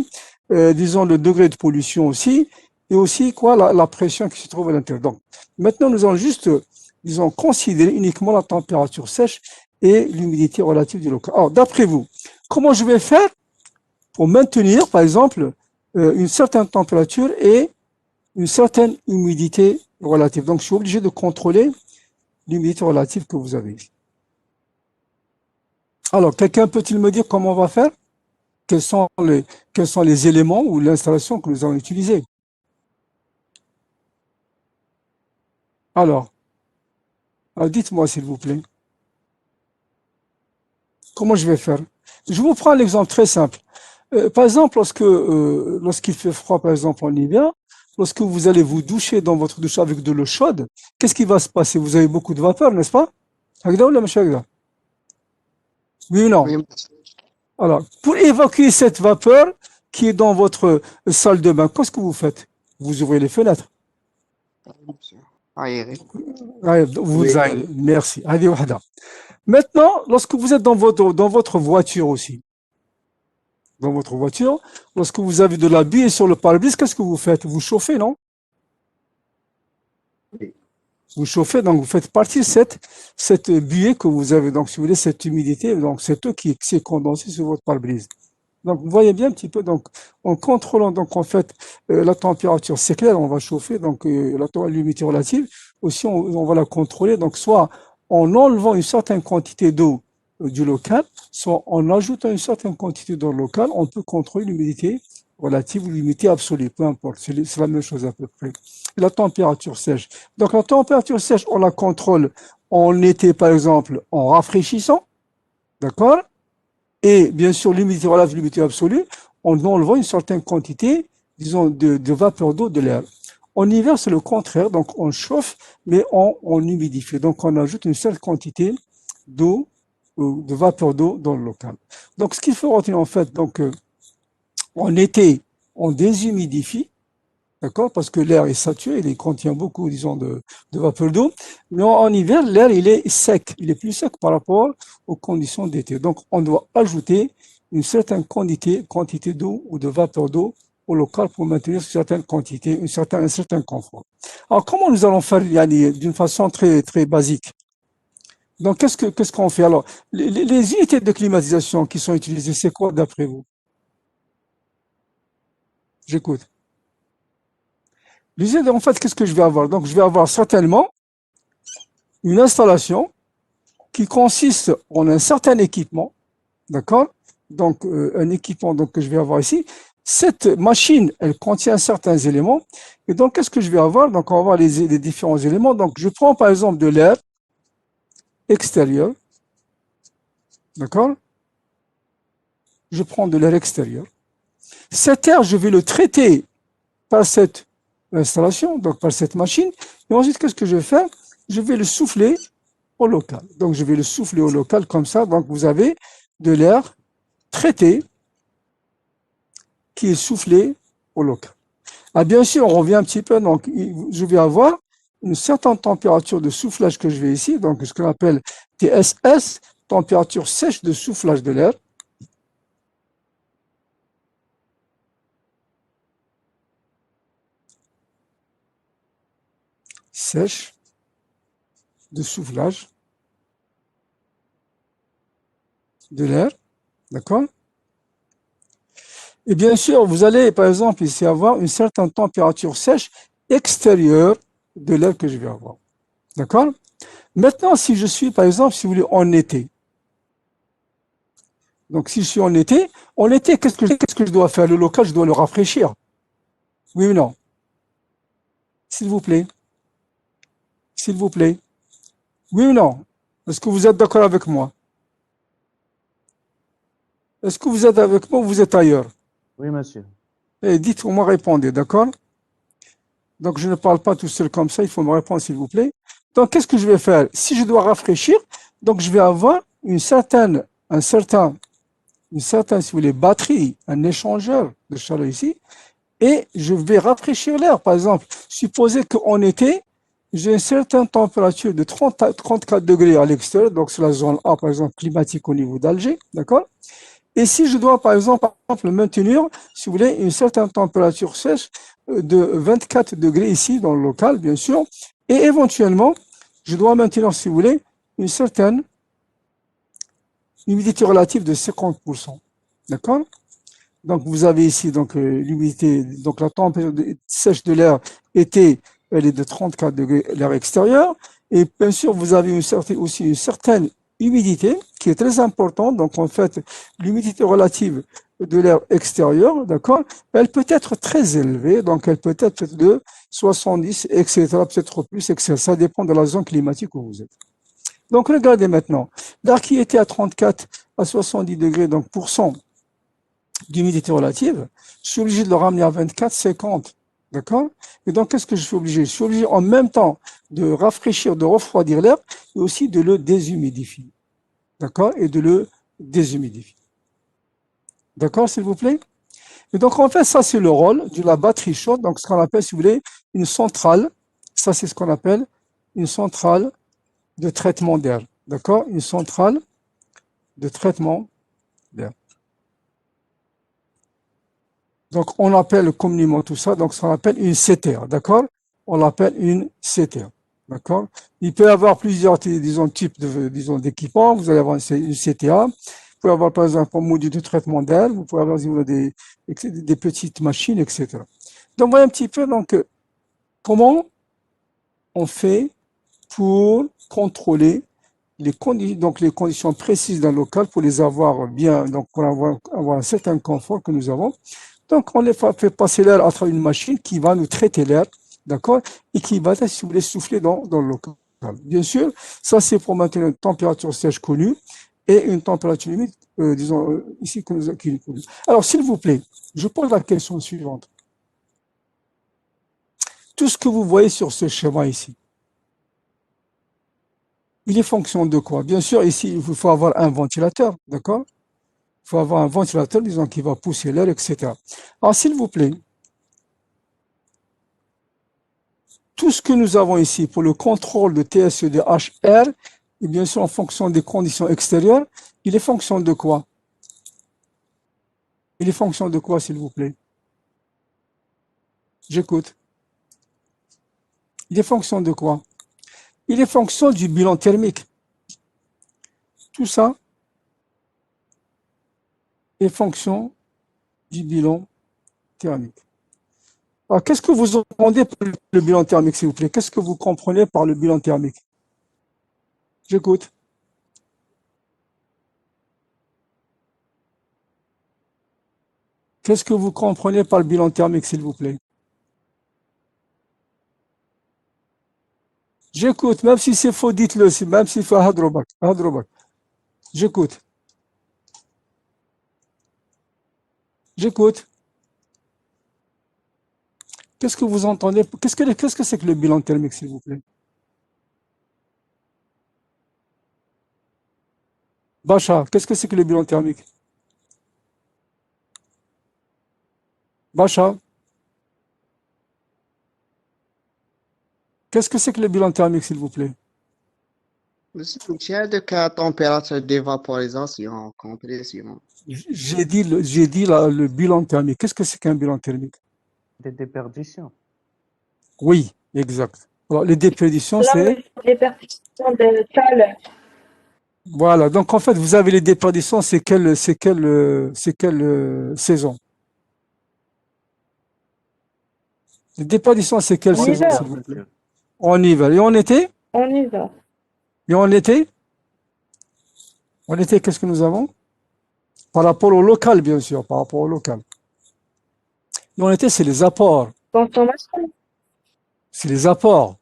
disons le degré de pollution aussi, et aussi quoi, la pression qui se trouve à l'intérieur. Donc, maintenant, nous allons juste, disons, considérer uniquement la température sèche et l'humidité relative du local. Alors, d'après vous, comment je vais faire pour maintenir, par exemple, une certaine température et une certaine humidité relative? Donc, je suis obligé de contrôler l'humidité relative que vous avez ici. Alors, quelqu'un peut-il me dire comment on va faire? Quels sont les éléments ou l'installation que nous allons utiliser? Alors, dites-moi s'il vous plaît. Comment je vais faire? Je vous prends un exemple très simple. Par exemple, lorsqu'il fait froid, par exemple en hiver, lorsque vous allez vous doucher dans votre douche avec de l'eau chaude, qu'est-ce qui va se passer? Vous avez beaucoup de vapeur, n'est-ce pas? Oui ou non? Oui, Alors, pour évacuer cette vapeur qui est dans votre salle de bain, qu'est-ce que vous faites? Vous ouvrez les fenêtres. monsieur. Aéré. Vous Oui. aérez. Merci. Hadi wahda. Maintenant, lorsque vous êtes dans votre voiture aussi, dans votre voiture, lorsque vous avez de la buée sur le pare-brise, qu'est-ce que vous faites? Vous chauffez, non? Oui. Vous chauffez, donc vous faites partir cette buée que vous avez, donc si vous voulez, cette humidité, donc cette eau qui s'est condensée sur votre pare-brise. Donc vous voyez bien un petit peu, donc en contrôlant donc en fait la température, c'est clair, on va chauffer, donc l'humidité relative, aussi on va la contrôler, donc soit en enlevant une certaine quantité d'eau du local, soit en ajoutant une certaine quantité d'eau locale, on peut contrôler l'humidité relative ou l'humidité absolue, peu importe, c'est la même chose à peu près. La température sèche. Donc la température sèche, on la contrôle en été par exemple en rafraîchissant, d'accord? Et bien sûr, l'humidité relative, l'humidité absolue, en enlevant une certaine quantité, disons, de vapeur d'eau de l'air. En hiver, c'est le contraire, donc on chauffe, mais on humidifie. Donc on ajoute une certaine quantité d'eau, de vapeur d'eau dans le local. Donc ce qu'il faut retenir en fait, donc en été, on déshumidifie, d'accord, parce que l'air est saturé, il contient beaucoup, disons, de vapeur d'eau. Mais en hiver, l'air, il est sec, il est plus sec par rapport aux conditions d'été. Donc, on doit ajouter une certaine quantité d'eau ou de vapeur d'eau au local pour maintenir une certaine quantité, un certain confort. Alors, comment nous allons faire, Yani, d'une façon très, très basique? Donc, qu'est-ce qu'on fait? Alors, les unités de climatisation qui sont utilisées, c'est quoi d'après vous? J'écoute. En fait, qu'est-ce que je vais avoir? Donc, je vais avoir certainement une installation qui consiste en un certain équipement, d'accord? Donc, un équipement donc, que je vais avoir ici. Cette machine, elle contient certains éléments. Et donc, qu'est-ce que je vais avoir? Donc, on va voir les différents éléments. Donc, je prends par exemple de l'air extérieur, d'accord? Je prends de l'air extérieur. Cet air, je vais le traiter par cette installation, donc par cette machine. Et ensuite, qu'est-ce que je vais faire? Je vais le souffler au local. Donc, je vais le souffler au local comme ça. Donc, vous avez de l'air traité qui est soufflé au local. Ah, bien sûr, on revient un petit peu. Donc, je vais avoir une certaine température de soufflage que je vais ici, donc ce qu'on appelle TSS, température sèche de soufflage de l'air. Sèche de soufflage de l'air. D'accord? Et bien sûr, vous allez, par exemple, ici avoir une certaine température sèche extérieure de l'air que je vais avoir. D'accord? Maintenant, si je suis, par exemple, si vous voulez, en été. Donc, si je suis en été, qu'est-ce que je dois faire? Le local, je dois le rafraîchir. Oui ou non? S'il vous plaît. S'il vous plaît. Oui ou non? Est-ce que vous êtes d'accord avec moi? Est-ce que vous êtes avec moi ou vous êtes ailleurs? Oui, monsieur. Eh, dites-moi, répondez, d'accord? Donc, je ne parle pas tout seul comme ça, il faut me répondre, s'il vous plaît. Donc, qu'est-ce que je vais faire? Si je dois rafraîchir, donc je vais avoir une certaine, si vous voulez, batterie, un échangeur de chaleur ici, et je vais rafraîchir l'air. Par exemple, supposez qu'en été, j'ai une certaine température de 30 à 34 degrés à l'extérieur, donc c'est la zone A, par exemple, climatique au niveau d'Alger, d'accord? Et si je dois, par exemple, maintenir, si vous voulez, une certaine température sèche de 24 degrés ici dans le local, bien sûr, et éventuellement, je dois maintenir, si vous voulez, une certaine humidité relative de 50%. D'accord? Donc, vous avez ici donc l'humidité, donc la température sèche de l'air été, elle est de 34 degrés, l'air extérieur. Et bien sûr, vous avez aussi une certaine humidité qui est très importante. Donc, en fait, l'humidité relative de l'air extérieur, d'accord, elle peut être très élevée. Donc, elle peut être de 70, etc., peut-être plus, etc. Ça dépend de la zone climatique où vous êtes. Donc, regardez maintenant. L'air qui était à 34 à 70 degrés, donc, d'humidité relative, je suis obligé de le ramener à 24, 50. D'accord? Et donc, qu'est-ce que je suis obligé? Je suis obligé en même temps de rafraîchir, de refroidir l'air et aussi de le déshumidifier. D'accord? Et de le déshumidifier. D'accord, s'il vous plaît? Et donc, en fait, ça, c'est le rôle de la batterie chaude. Donc, ce qu'on appelle, si vous voulez, une centrale. Ça, c'est ce qu'on appelle une centrale de traitement d'air. D'accord? Une centrale de traitement d'air. Donc, on appelle communément tout ça, donc, ça appelle une CTR, d'accord? On l'appelle une CTR, d'accord? Il peut y avoir plusieurs, disons, types d'équipements. Vous allez avoir une CTA. Vous pouvez avoir, par exemple, un module de traitement d'air. Vous pouvez avoir des petites machines, etc. Donc, voyez un petit peu, donc, comment on fait pour contrôler les conditions précises d'un local pour les avoir bien, donc, pour avoir un certain confort que nous avons. Donc, on fait passer l'air à travers une machine qui va nous traiter l'air, d'accord, et qui va, si vous voulez, souffler dans le local. Bien sûr, ça, c'est pour maintenir une température sèche connue et une température humide, disons, ici, qui est connue. Alors, s'il vous plaît, je pose la question suivante. Tout ce que vous voyez sur ce schéma ici, il est fonction de quoi? Bien sûr, ici, il faut avoir un ventilateur, d'accord? Il faut avoir un ventilateur, disons, qui va pousser l'air, etc. Alors, s'il vous plaît, tout ce que nous avons ici pour le contrôle de TSE-HR, et bien sûr en fonction des conditions extérieures, il est fonction de quoi? Il est fonction de quoi, s'il vous plaît? J'écoute. Il est fonction de quoi? Il est fonction du bilan thermique. Tout ça est fonction du bilan thermique. Alors, qu'est-ce que vous entendez par le bilan thermique, s'il vous plaît? Qu'est-ce que vous comprenez par le bilan thermique? J'écoute. Qu'est-ce que vous comprenez par le bilan thermique, s'il vous plaît? J'écoute, même si c'est faux, dites-le, même s'il faut Hadrobak. J'écoute. J'écoute. Qu'est-ce que vous entendez? Qu'est-ce que c'est que le bilan thermique, s'il vous plaît? Bacha, qu'est-ce que c'est que le bilan thermique? Bacha, qu'est-ce que c'est que le bilan thermique, s'il vous plaît? Le soutien de cas température d'évaporisation, compression. J'ai dit, le bilan thermique. Qu'est-ce que c'est qu'un bilan thermique? Des déperditions. Oui, exact. Alors, les déperditions, Là, c'est... mais les perceptions de chaleur. Voilà, donc en fait, vous avez les déperditions, c'est quelle saison? Les déperditions, c'est quelle En saison, hiver. s'il vous plaît? En hiver. Et en été? En hiver. Et en été, qu'est-ce que nous avons? Par rapport au local, bien sûr, par rapport au local. Et en été, c'est les apports. Consommation. C'est les apports.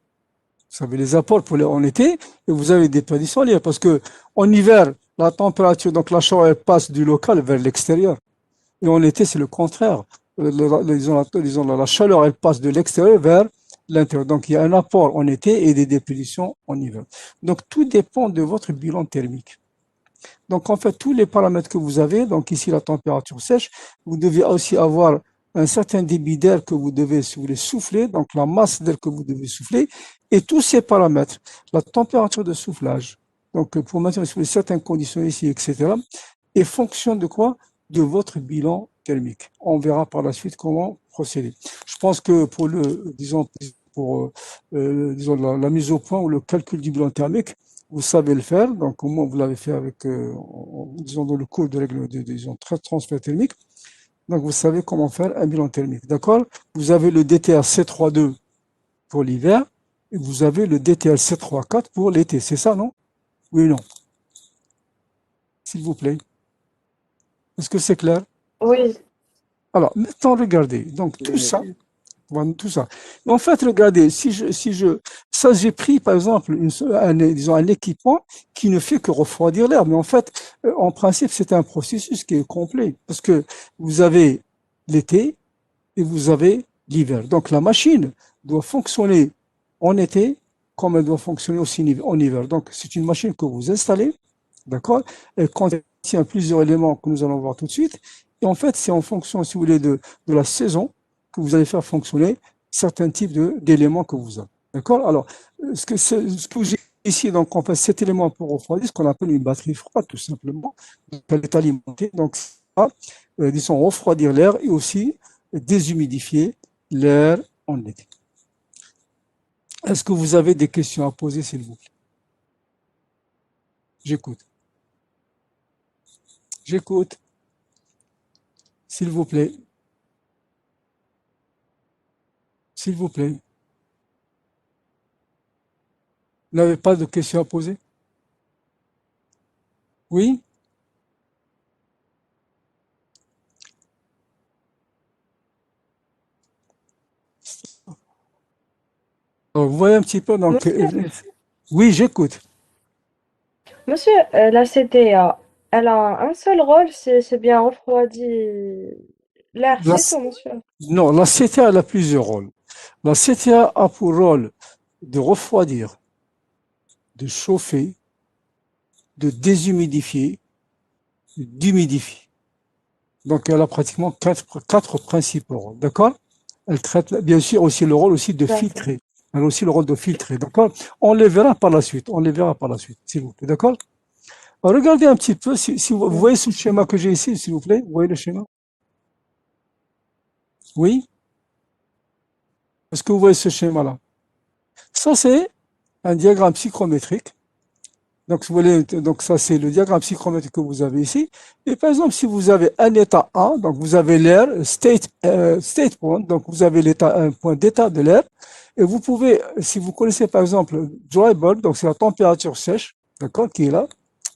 Vous savez, les apports en été, et vous avez des perditions liées. Parce que en hiver, la température, donc la chaleur, elle passe du local vers l'extérieur. Et en été, c'est le contraire. Disons, la chaleur, elle passe de l'extérieur vers l'intérieur. Donc, il y a un apport en été et des dépollutions en hiver. Donc, tout dépend de votre bilan thermique. Donc, en fait, tous les paramètres que vous avez, donc ici, la température sèche, vous devez aussi avoir un certain débit d'air que vous devez, si vous voulez, souffler, donc la masse d'air que vous devez souffler, et tous ces paramètres, la température de soufflage, donc pour maintenir certaines conditions ici, etc., et fonction de quoi? De votre bilan thermique. On verra par la suite comment procéder. Je pense que pour disons la mise au point ou le calcul du bilan thermique, vous savez le faire. Donc au moins vous l'avez fait avec, disons dans le cours de règle disons transfert thermique. Donc vous savez comment faire un bilan thermique. D'accord? Vous avez le DTR C32 pour l'hiver et vous avez le DTR C34 pour l'été. C'est ça, non? Oui ou non? S'il vous plaît. Est-ce que c'est clair? Oui. Alors, maintenant, regardez. Donc, Oui, tout ça, monsieur. voilà, tout ça. En fait, regardez, ça, j'ai pris, par exemple, disons, un équipement qui ne fait que refroidir l'air. Mais en fait, en principe, c'est un processus qui est complet. Parce que vous avez l'été et vous avez l'hiver. Donc, la machine doit fonctionner en été comme elle doit fonctionner aussi en hiver. Donc, c'est une machine que vous installez, d'accord? Elle contient plusieurs éléments que nous allons voir tout de suite. Et en fait, c'est en fonction, si vous voulez, de la saison que vous allez faire fonctionner certains types d'éléments que vous avez. D'accord? Alors, ce que j'ai ici, donc, en fait, cet élément pour refroidir, ce qu'on appelle une batterie froide, tout simplement. Donc, elle est alimentée. Donc, ça, disons, refroidir l'air et aussi déshumidifier l'air en été. Est-ce que vous avez des questions à poser, s'il vous plaît? J'écoute. J'écoute. S'il vous plaît. S'il vous plaît. Vous n'avez pas de questions à poser? Oui? Alors, vous voyez un petit peu, donc, Monsieur, oui, j'écoute. monsieur, la CTA, elle a un seul rôle, c'est bien refroidi l'air, La- c'est tout, monsieur. non, la CTA, elle a plusieurs rôles. La CTA a pour rôle de refroidir, de chauffer, de déshumidifier, d'humidifier. Donc, elle a pratiquement quatre principaux rôles. D'accord? Elle traite, bien sûr, aussi le rôle aussi de D'accord. filtrer. Elle a aussi le rôle de filtrer. D'accord? On les verra par la suite. On les verra par la suite, s'il vous plaît. D'accord? Alors, regardez un petit peu, si vous voyez ce schéma que j'ai ici, s'il vous plaît. Vous voyez le schéma? Oui? Est-ce que vous voyez ce schéma-là? Ça, c'est un diagramme psychrométrique. Donc, si vous voulez, donc ça, c'est le diagramme psychrométrique que vous avez ici. Et par exemple, si vous avez un état A, donc vous avez l'air, state point, donc vous avez un point d'état de l'air. Et vous pouvez, si vous connaissez par exemple dry bulb, donc c'est la température sèche, d'accord, qui est là.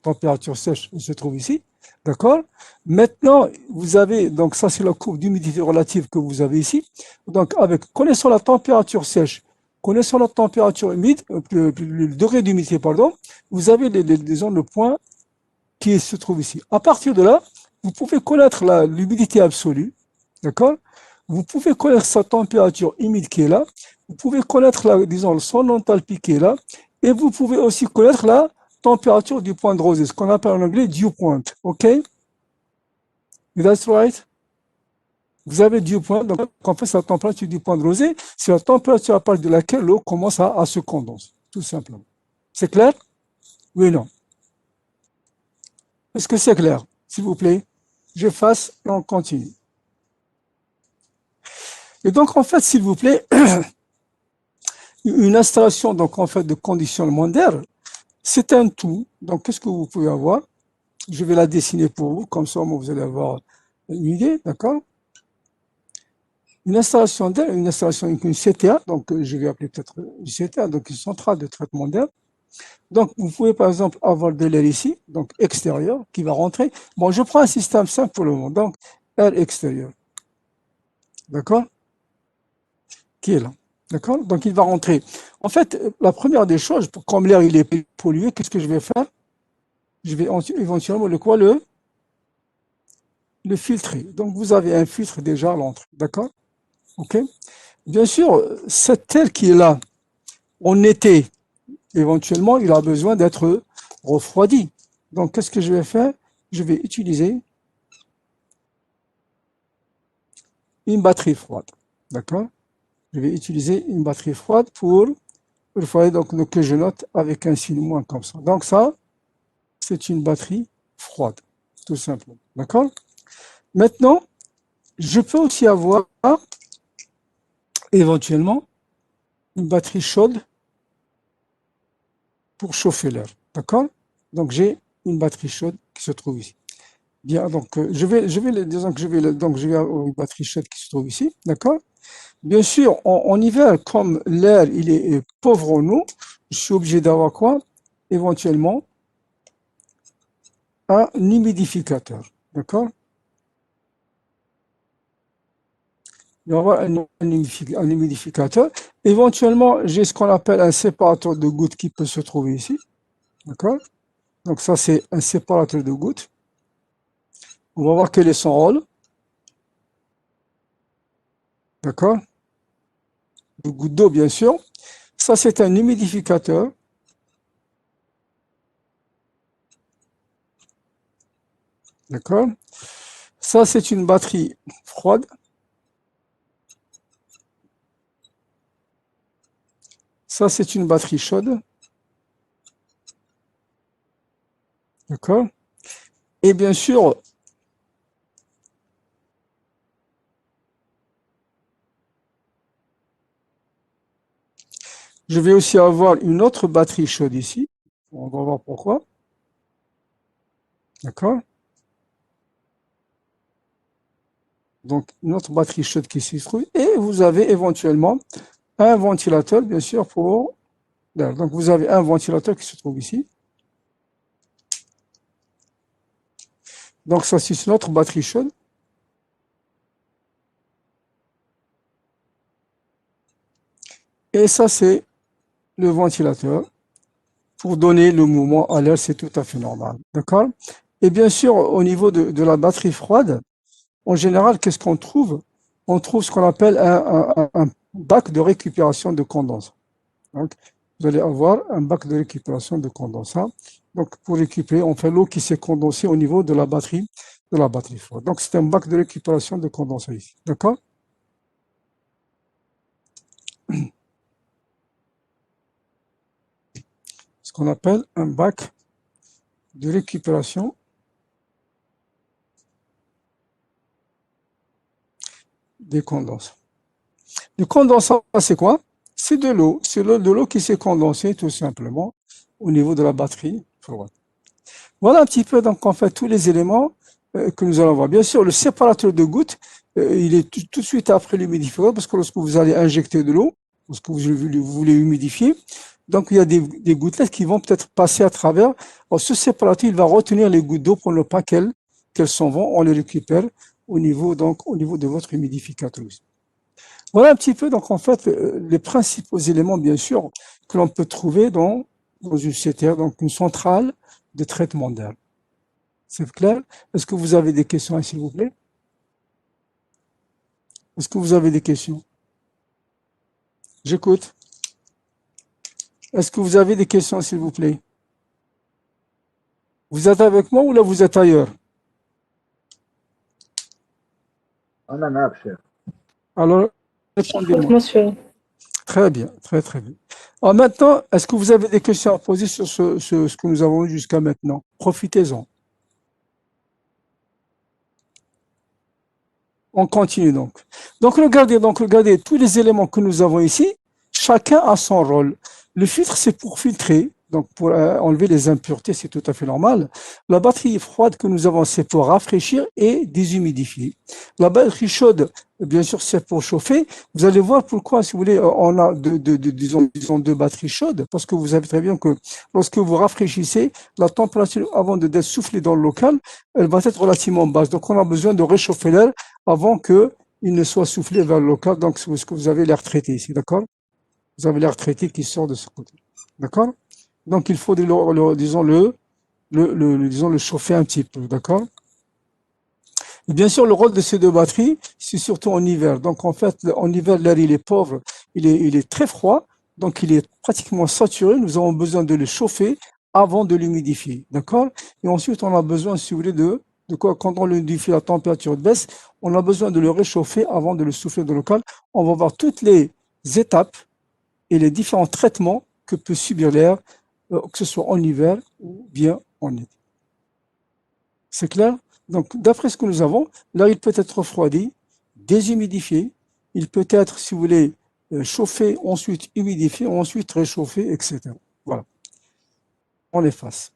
Température sèche se trouve ici, d'accord. Maintenant, vous avez, donc ça, c'est la courbe d'humidité relative que vous avez ici. Donc, connaissant la température sèche, connaissant la température humide, le degré d'humidité, pardon, vous avez disons, le point qui se trouve ici. À partir de là, vous pouvez connaître l'humidité absolue, d'accord? Vous pouvez connaître sa température humide qui est là. Vous pouvez connaître, disons, son enthalpie qui est là. Et vous pouvez aussi connaître la température du point de rosée, ce qu'on appelle en anglais dew point. OK? That's right? Vous avez dew point, donc en fait, c'est la température du point de rosée. C'est la température à partir de laquelle l'eau commence à se condenser, tout simplement. C'est clair? Oui ou non? Est-ce que c'est clair? S'il vous plaît, j'efface et on continue. Et donc, en fait, s'il vous plaît, une installation donc en fait de conditionnement d'air, c'est un tout. Donc, qu'est-ce que vous pouvez avoir? Je vais la dessiner pour vous, comme ça, vous allez avoir une idée, d'accord? Une installation d'air, une CTA, donc je vais appeler peut-être une CTA, donc une centrale de traitement d'air. Donc, vous pouvez par exemple avoir de l'air ici, donc extérieur, qui va rentrer. Bon, je prends un système simple pour le moment, donc air extérieur. D'accord? Qui est là. D'accord? Donc, il va rentrer. En fait, la première des choses, comme l'air il est pollué, qu'est-ce que je vais faire? Je vais éventuellement le filtrer. Donc, vous avez un filtre déjà à l'entrée. D'accord? OK? Bien sûr, cet air qui est là, en été, éventuellement, il a besoin d'être refroidi. Donc, qu'est-ce que je vais faire? Je vais utiliser une batterie froide. D'accord? Je vais utiliser une batterie froide pour refroidir, donc que je note avec un signe moins comme ça. Donc, ça, c'est une batterie froide, tout simplement. D'accord? Maintenant, je peux aussi avoir éventuellement une batterie chaude pour chauffer l'air. D'accord? Donc, j'ai une batterie chaude qui se trouve ici. Bien, donc, disons que je vais avoir une batterie chaude qui se trouve ici. D'accord? Bien sûr, en hiver, comme l'air, il est pauvre en eau, je suis obligé d'avoir quoi? Éventuellement, un humidificateur. D'accord? Il va y avoir un humidificateur. Éventuellement, j'ai ce qu'on appelle un séparateur de gouttes qui peut se trouver ici. D'accord? Donc ça, c'est un séparateur de gouttes. On va voir quel est son rôle. D'accord? De gouttes d'eau, bien sûr. Ça, c'est un humidificateur. D'accord? Ça, c'est une batterie froide. Ça, c'est une batterie chaude. D'accord? Et bien sûr, je vais aussi avoir une autre batterie chaude ici. On va voir pourquoi. D'accord? Donc, une autre batterie chaude qui s'y trouve. Et vous avez éventuellement un ventilateur, bien sûr, pour l'air. Donc, vous avez un ventilateur qui se trouve ici. Donc, ça, c'est une autre batterie chaude. Et ça, c'est le ventilateur. Pour donner le mouvement à l'air, c'est tout à fait normal. D'accord? Et bien sûr, au niveau de la batterie froide, en général, qu'est-ce qu'on trouve? On trouve ce qu'on appelle un bac de récupération de condensat. Donc, vous allez avoir un bac de récupération de condensat. Donc, pour récupérer, on fait l'eau qui s'est condensée au niveau de la batterie froide. Donc, c'est un bac de récupération de condensat ici. D'accord? Ce qu'on appelle un bac de récupération des condensats. Le condensat, c'est quoi? C'est de l'eau. C'est de l'eau qui s'est condensée tout simplement au niveau de la batterie froide. Voilà un petit peu, donc, en fait, tous les éléments que nous allons voir. Bien sûr, le séparateur de gouttes, il est tout de suite après l'humidificateur, parce que lorsque vous allez injecter de l'eau, lorsque vous voulez humidifier, donc il y a des gouttelettes qui vont peut-être passer à travers. Alors, ce séparateur, il va retenir les gouttes d'eau pour ne pas qu'elles s'en vont. On les récupère au niveau de votre humidificateur. Voilà un petit peu, donc, en fait, les principaux éléments, bien sûr, que l'on peut trouver dans une CTR, donc une centrale de traitement d'air. C'est clair? Est-ce que vous avez des questions, s'il vous plaît? Est-ce que vous avez des questions? J'écoute. Est-ce que vous avez des questions, s'il vous plaît? Vous êtes avec moi ou là vous êtes ailleurs? أنا معك شيخ. Alors, Écoute, répondez-moi. monsieur. Très bien, très très bien. Alors maintenant, est-ce que vous avez des questions à poser sur ce que nous avons eu jusqu'à maintenant? Profitez-en. On continue donc. Donc regardez tous les éléments que nous avons ici, chacun a son rôle. Le filtre, c'est pour filtrer, donc pour enlever les impuretés, c'est tout à fait normal. La batterie froide que nous avons, c'est pour rafraîchir et déshumidifier. La batterie chaude, bien sûr, c'est pour chauffer. Vous allez voir pourquoi, si vous voulez, on a disons deux batteries chaudes, parce que vous savez très bien que lorsque vous rafraîchissez, la température avant d'être soufflée dans le local, elle va être relativement basse. Donc, on a besoin de réchauffer l'air avant qu'il ne soit soufflé vers le local. Donc, c'est ce que vous avez l'air traité ici, d'accord? Vous avez l'air traité qui sort de ce côté, d'accord? Donc, il faut, disons, disons, le chauffer un petit peu, d'accord? Et bien sûr, le rôle de ces deux batteries, c'est surtout en hiver. Donc, en fait, en hiver, l'air, il est pauvre, il est très froid, donc il est pratiquement saturé. Nous avons besoin de le chauffer avant de l'humidifier, d'accord? Et ensuite, on a besoin, si vous voulez, de quoi? Quand on l'humidifie, la température baisse, on a besoin de le réchauffer avant de le souffler dans le local. On va voir toutes les étapes et les différents traitements que peut subir l'air, que ce soit en hiver ou bien en été. C'est clair? Donc, d'après ce que nous avons, là, il peut être refroidi, déshumidifié, il peut être, si vous voulez, chauffé, ensuite humidifié, ensuite réchauffé, etc. Voilà. On efface.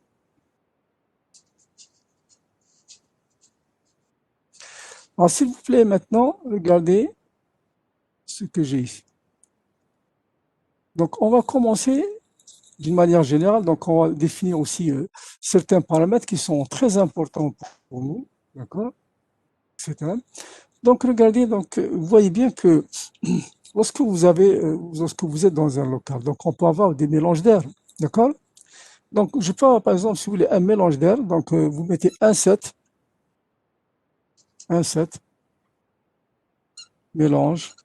Alors, s'il vous plaît, maintenant, regardez ce que j'ai ici. Donc, on va commencer d'une manière générale. Donc, on va définir aussi certains paramètres qui sont très importants pour nous. D'accord? Etc. Donc, regardez, donc, vous voyez bien que lorsque lorsque vous êtes dans un local, donc on peut avoir des mélanges d'air. D'accord? Donc, je peux avoir, par exemple, si vous voulez, un mélange d'air. Donc, vous mettez un set, mélange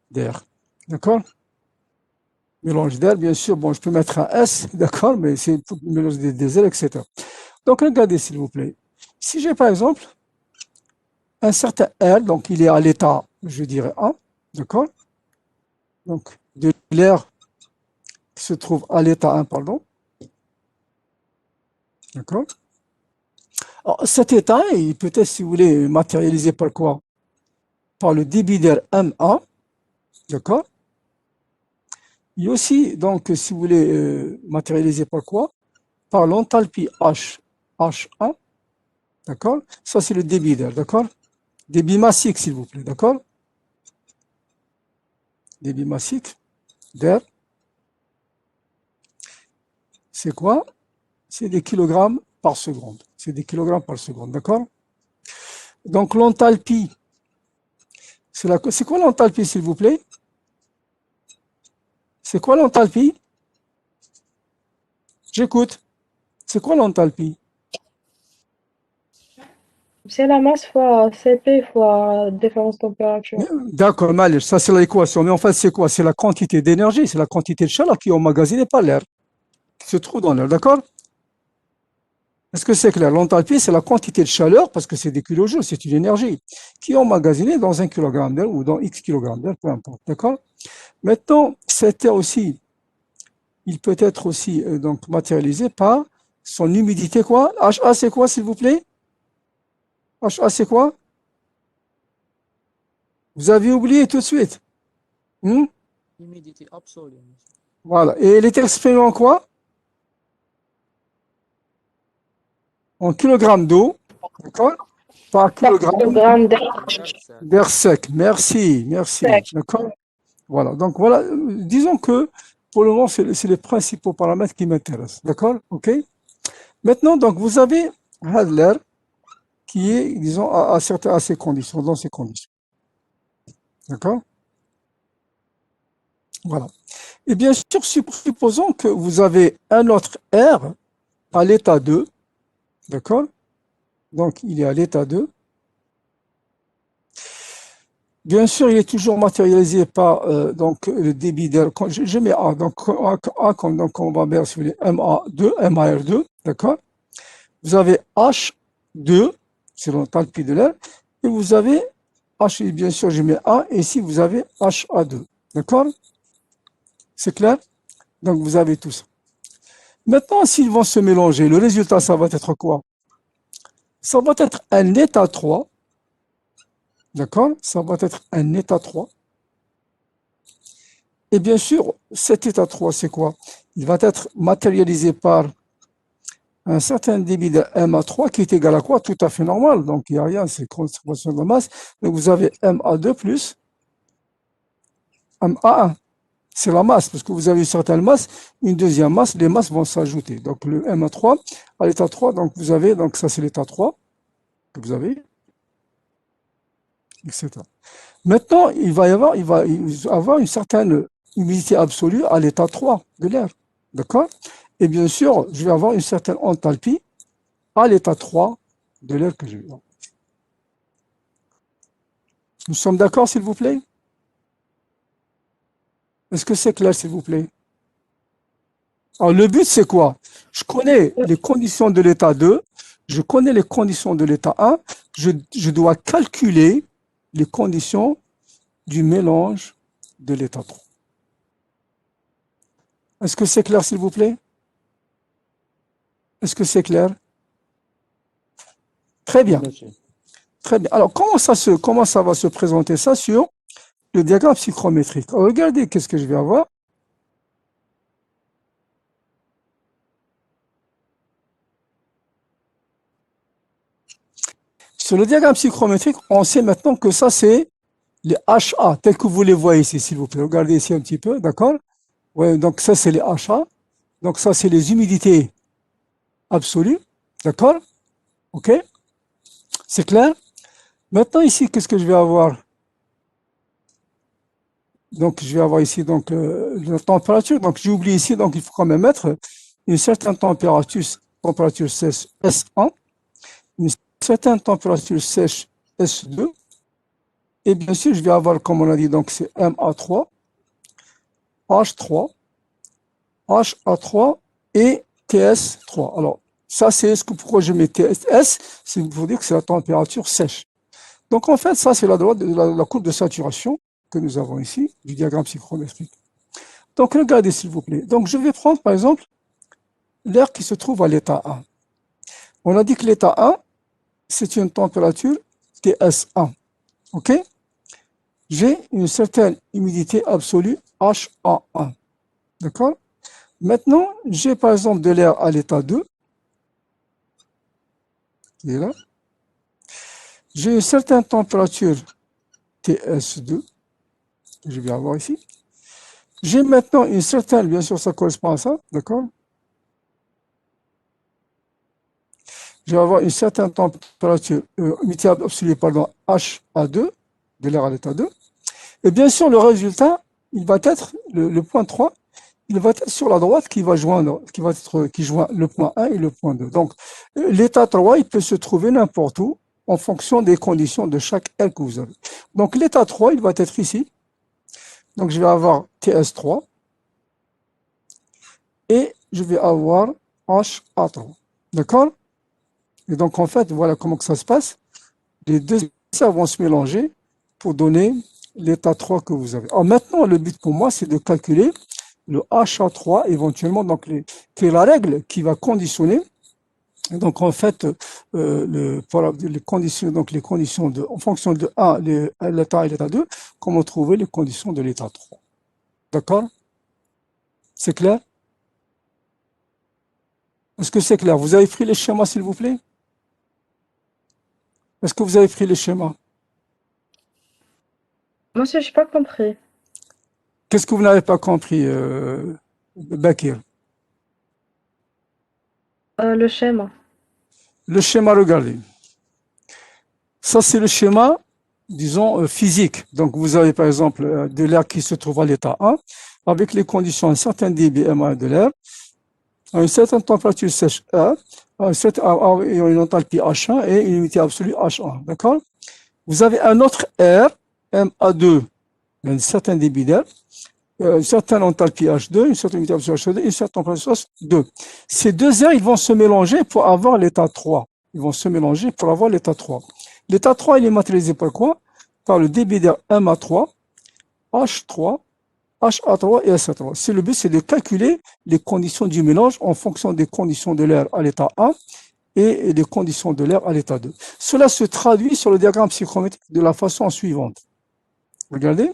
d'air. D'accord? Mélange d'air, bien sûr, bon, je peux mettre un S, d'accord, mais c'est pour mélange des airs, etc. Donc, regardez, s'il vous plaît. Si j'ai, par exemple, un certain R, donc il est à l'état, je dirais 1, d'accord? Donc, de l'air qui se trouve à l'état 1, pardon. D'accord? Alors, cet état, il peut être, si vous voulez, matérialisé par quoi? Par le débit d'air MA, d'accord? Il y a aussi, donc, si vous voulez, matérialisé par quoi? Par l'enthalpie H1, d'accord? Ça, c'est le débit d'air, d'accord? Débit massique, s'il vous plaît, d'accord? Débit massique d'air, c'est quoi? C'est des kilogrammes par seconde. C'est des kilogrammes par seconde, d'accord? Donc, l'enthalpie, c'est quoi l'enthalpie, s'il vous plaît? C'est quoi l'enthalpie? J'écoute. C'est quoi l'enthalpie? C'est la masse fois CP fois différence température. D'accord, Malish, ça c'est l'équation. Mais en fait, c'est quoi? C'est la quantité d'énergie, c'est la quantité de chaleur qui est emmagasinée par l'air, qui se trouve dans l'air, d'accord? Est-ce que c'est clair? L'enthalpie, c'est la quantité de chaleur, parce que c'est des kilojoules, c'est une énergie, qui est emmagasinée dans un kilogramme d'air ou dans X kilogrammes d'air, peu importe, d'accord? Maintenant, cet air aussi, il peut être aussi donc matérialisé par son humidité, quoi? HA, c'est quoi, s'il vous plaît? HA, c'est quoi? Vous avez oublié tout de suite. Humidité absolue. Voilà. Et elle est exprimée en quoi? En kilogrammes d'eau, d'accord? Par kilogramme Kilogramme d'air d'air sec. Merci, merci. sec. D'accord? Voilà. Donc voilà, disons que pour le moment, c'est les principaux paramètres qui m'intéressent. D'accord? OK? Maintenant, donc vous avez l'air qui est, disons, à ces conditions, dans ces conditions. D'accord? Voilà. Et bien sûr, supposons que vous avez un autre R à l'état 2, d'accord? Donc, il est à l'état 2. Bien sûr, il est toujours matérialisé par donc, le débit d'air. Je mets A, donc, donc on va mettre, si vous voulez, MA2, MAR2, d'accord? Vous avez H2, c'est l'enthalpie de l'air, et vous avez H, et bien sûr, je mets A, et ici, vous avez HA2, d'accord? C'est clair? Donc, vous avez tout ça. Maintenant, s'ils vont se mélanger, le résultat, ça va être quoi? Ça va être un état 3, d'accord? Ça va être un état 3. Et bien sûr, cet état 3, c'est quoi? Il va être matérialisé par un certain débit de MA3 qui est égal à quoi? Tout à fait normal. Donc, il n'y a rien, c'est concentration de masse. Donc, vous avez MA2 plus MA1. C'est la masse, parce que vous avez une certaine masse, une deuxième masse, les masses vont s'ajouter. Donc, le MA3 à l'état 3, donc vous avez, donc ça c'est l'état 3 que vous avez, etc. Maintenant, il va y avoir une certaine humidité absolue à l'état 3 de l'air. D'accord? Et bien sûr, je vais avoir une certaine enthalpie à l'état 3 de l'air que je vais avoir. Nous sommes d'accord, s'il vous plaît? Est-ce que c'est clair, s'il vous plaît? Alors, le but, c'est quoi? Je connais les conditions de l'état 2, je connais les conditions de l'état 1, je dois calculer les conditions du mélange de l'état 3. Est-ce que c'est clair, s'il vous plaît? Est-ce que c'est clair? Très bien. Monsieur. Très bien. Alors, comment ça va se présenter ça sur le diagramme psychrométrique? Alors, regardez qu'est-ce que je vais avoir. Sur le diagramme psychrométrique, on sait maintenant que ça, c'est les HA, tels que vous les voyez ici, s'il vous plaît. Regardez ici un petit peu, d'accord? Ouais, donc ça, c'est les HA. Donc ça, c'est les humidités absolues, d'accord? OK? C'est clair? Maintenant, ici, qu'est-ce que je vais avoir? Donc, je vais avoir ici donc, la température. Donc, j'ai oublié ici, donc il faut quand même mettre une certaine température sèche S1, une certaine température sèche S2, et bien sûr, je vais avoir, comme on a dit, donc c'est MA3, H3, HA3 et TS3. Alors, ça, c'est pourquoi je mets TS, c'est pour dire que c'est la température sèche. Donc, en fait, ça, c'est la courbe de saturation que nous avons ici, du diagramme psychrométrique. Donc, regardez, s'il vous plaît. Donc, je vais prendre, par exemple, l'air qui se trouve à l'état 1. On a dit que l'état 1, c'est une température TS1. OK? J'ai une certaine humidité absolue HA1. D'accord? Maintenant, j'ai par exemple de l'air à l'état 2. Qui est là. J'ai une certaine température TS2. Que je vais avoir ici. J'ai maintenant une certaine, bien sûr, ça correspond à ça. D'accord? Je vais avoir une certaine température, humidité absolue, pardon, HA2, de l'air à l'état 2. Et bien sûr, le résultat, il va être, le point 3, il va être sur la droite qui joint le point 1 et le point 2. Donc, l'état 3, il peut se trouver n'importe où en fonction des conditions de chaque air que vous avez. Donc, l'état 3, il va être ici. Donc, je vais avoir TS3 et je vais avoir HA3. D'accord? Et donc, en fait, voilà comment que ça se passe. Les deux vont se mélanger pour donner l'état 3 que vous avez. Alors maintenant, le but pour moi, c'est de calculer le HA3 éventuellement, donc qui est la règle qui va conditionner. Et donc en fait, les conditions, en fonction de l'état 1 et l'état 2, comment trouver les conditions de l'état 3. D'accord? C'est clair? Est-ce que c'est clair? Vous avez pris les schémas, s'il vous plaît? Est-ce que vous avez pris les schémas? Monsieur, j'ai pas compris. Qu'est-ce que vous n'avez pas compris, Bakir? Le schéma. Le schéma, regardez. Ça, c'est le schéma, disons, physique. Donc, vous avez, par exemple, de l'air qui se trouve à l'état 1, avec les conditions, un certain débit M1 de l'air, à une certaine température sèche A, une enthalpie H1 et une humidité absolue H1. D'accord? Vous avez un autre air, MA2, un certain débit d'air, une certaine enthalpie H2, une certaine humidité absolue H2, une certaine température S2. Ces deux airs, ils vont se mélanger pour avoir l'état 3. Ils vont se mélanger pour avoir l'état 3. L'état 3, il est matérialisé par quoi? Par le débit d'air MA3, H3, HA3 et SA3. C'est le but, c'est de calculer les conditions du mélange en fonction des conditions de l'air à l'état 1 et des conditions de l'air à l'état 2. Cela se traduit sur le diagramme psychrométrique de la façon suivante. Regardez.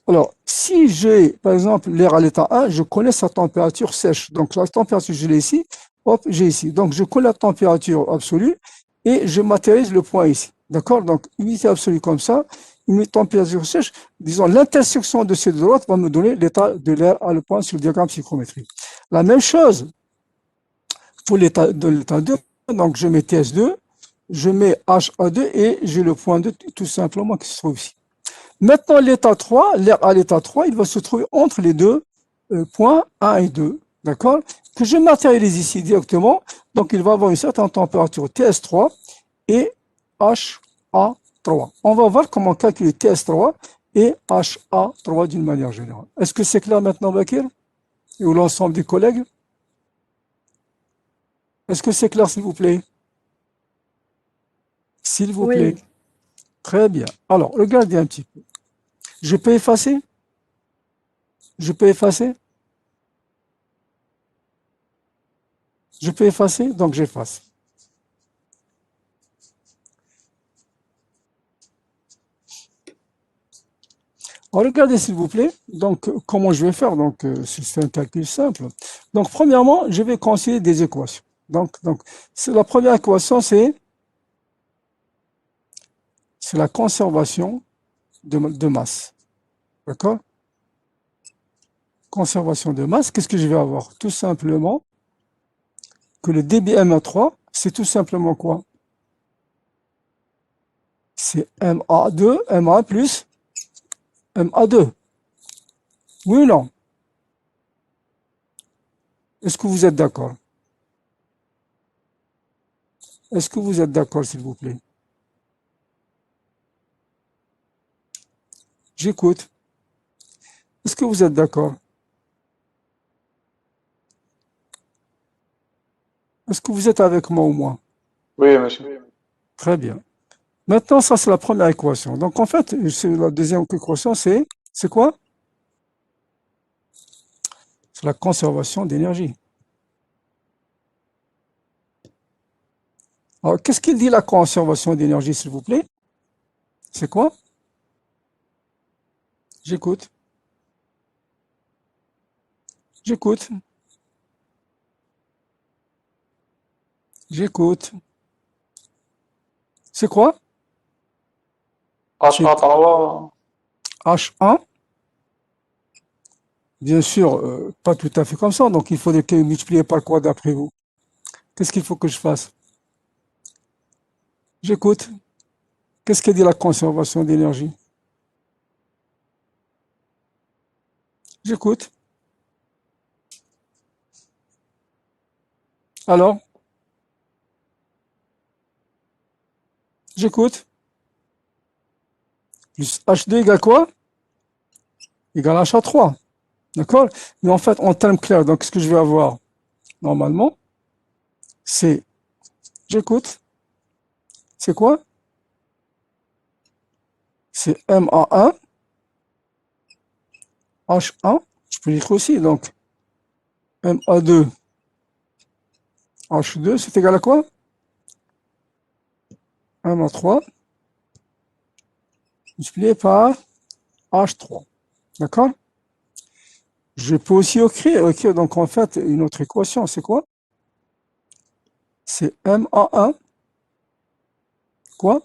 Alors, si j'ai, par exemple, l'air à l'état 1, je connais sa température sèche. Donc, la température, je l'ai ici. Hop, j'ai ici. Donc, je connais la température absolue et je matérialise le point ici. D'accord? Donc, unité absolue comme ça, une température sèche. Disons, l'intersection de ces deux droites va me donner l'état de l'air à le point sur le diagramme psychrométrique. La même chose pour l'état de l'état 2. Donc, je mets TS2, je mets HA2 et j'ai le point 2 tout simplement qui se trouve ici. Maintenant, l'état 3, l'air à l'état 3, il va se trouver entre les deux points 1 et 2, d'accord? Que je matérialise ici directement. Donc, il va avoir une certaine température TS3 et HA3. On va voir comment calculer TS3 et HA3 d'une manière générale. Est-ce que c'est clair maintenant, Bakir? Et ou l'ensemble des collègues? Est-ce que c'est clair, s'il vous plaît? S'il vous plaît. Oui, Très bien. Alors, regardez un petit peu. Je peux effacer? Je peux effacer? Je peux effacer? Donc, j'efface. Alors, regardez, s'il vous plaît. Donc, comment je vais faire? Donc, c'est un calcul simple. Donc, premièrement, je vais considérer des équations. Donc, la première équation, c'est la conservation de masse. D'accord? Conservation de masse. Qu'est-ce que je vais avoir? Tout simplement que le dBm3, c'est tout simplement quoi? C'est MA2, MA plus MA2. Oui ou non? Est-ce que vous êtes d'accord? Est-ce que vous êtes d'accord, s'il vous plaît? J'écoute. Est-ce que vous êtes d'accord? Est-ce que vous êtes avec moi ou moi? Oui, monsieur. Très bien. Maintenant, ça, c'est la première équation. Donc, en fait, la deuxième équation, c'est quoi? C'est la conservation d'énergie. Alors, qu'est-ce qu'il dit la conservation d'énergie, s'il vous plaît? C'est quoi? J'écoute. J'écoute. J'écoute. C'est quoi? C'est HA3, H1. Bien sûr, pas tout à fait comme ça. Donc, il faudrait que multiplier par quoi d'après vous? Qu'est-ce qu'il faut que je fasse? J'écoute. Qu'est-ce que dit la conservation d'énergie? J'écoute. Alors? J'écoute. Plus H2 égale quoi? Égale HA3. D'accord? Mais en fait, en termes clairs, donc ce que je vais avoir normalement, c'est j'écoute. C'est quoi? C'est MA1, H1. Je peux l'écrire aussi. Donc, MA2, H2, c'est égal à quoi? MA3 multiplié par H3. D'accord? Je peux aussi écrire donc en fait une autre équation. C'est quoi? C'est MA1, quoi?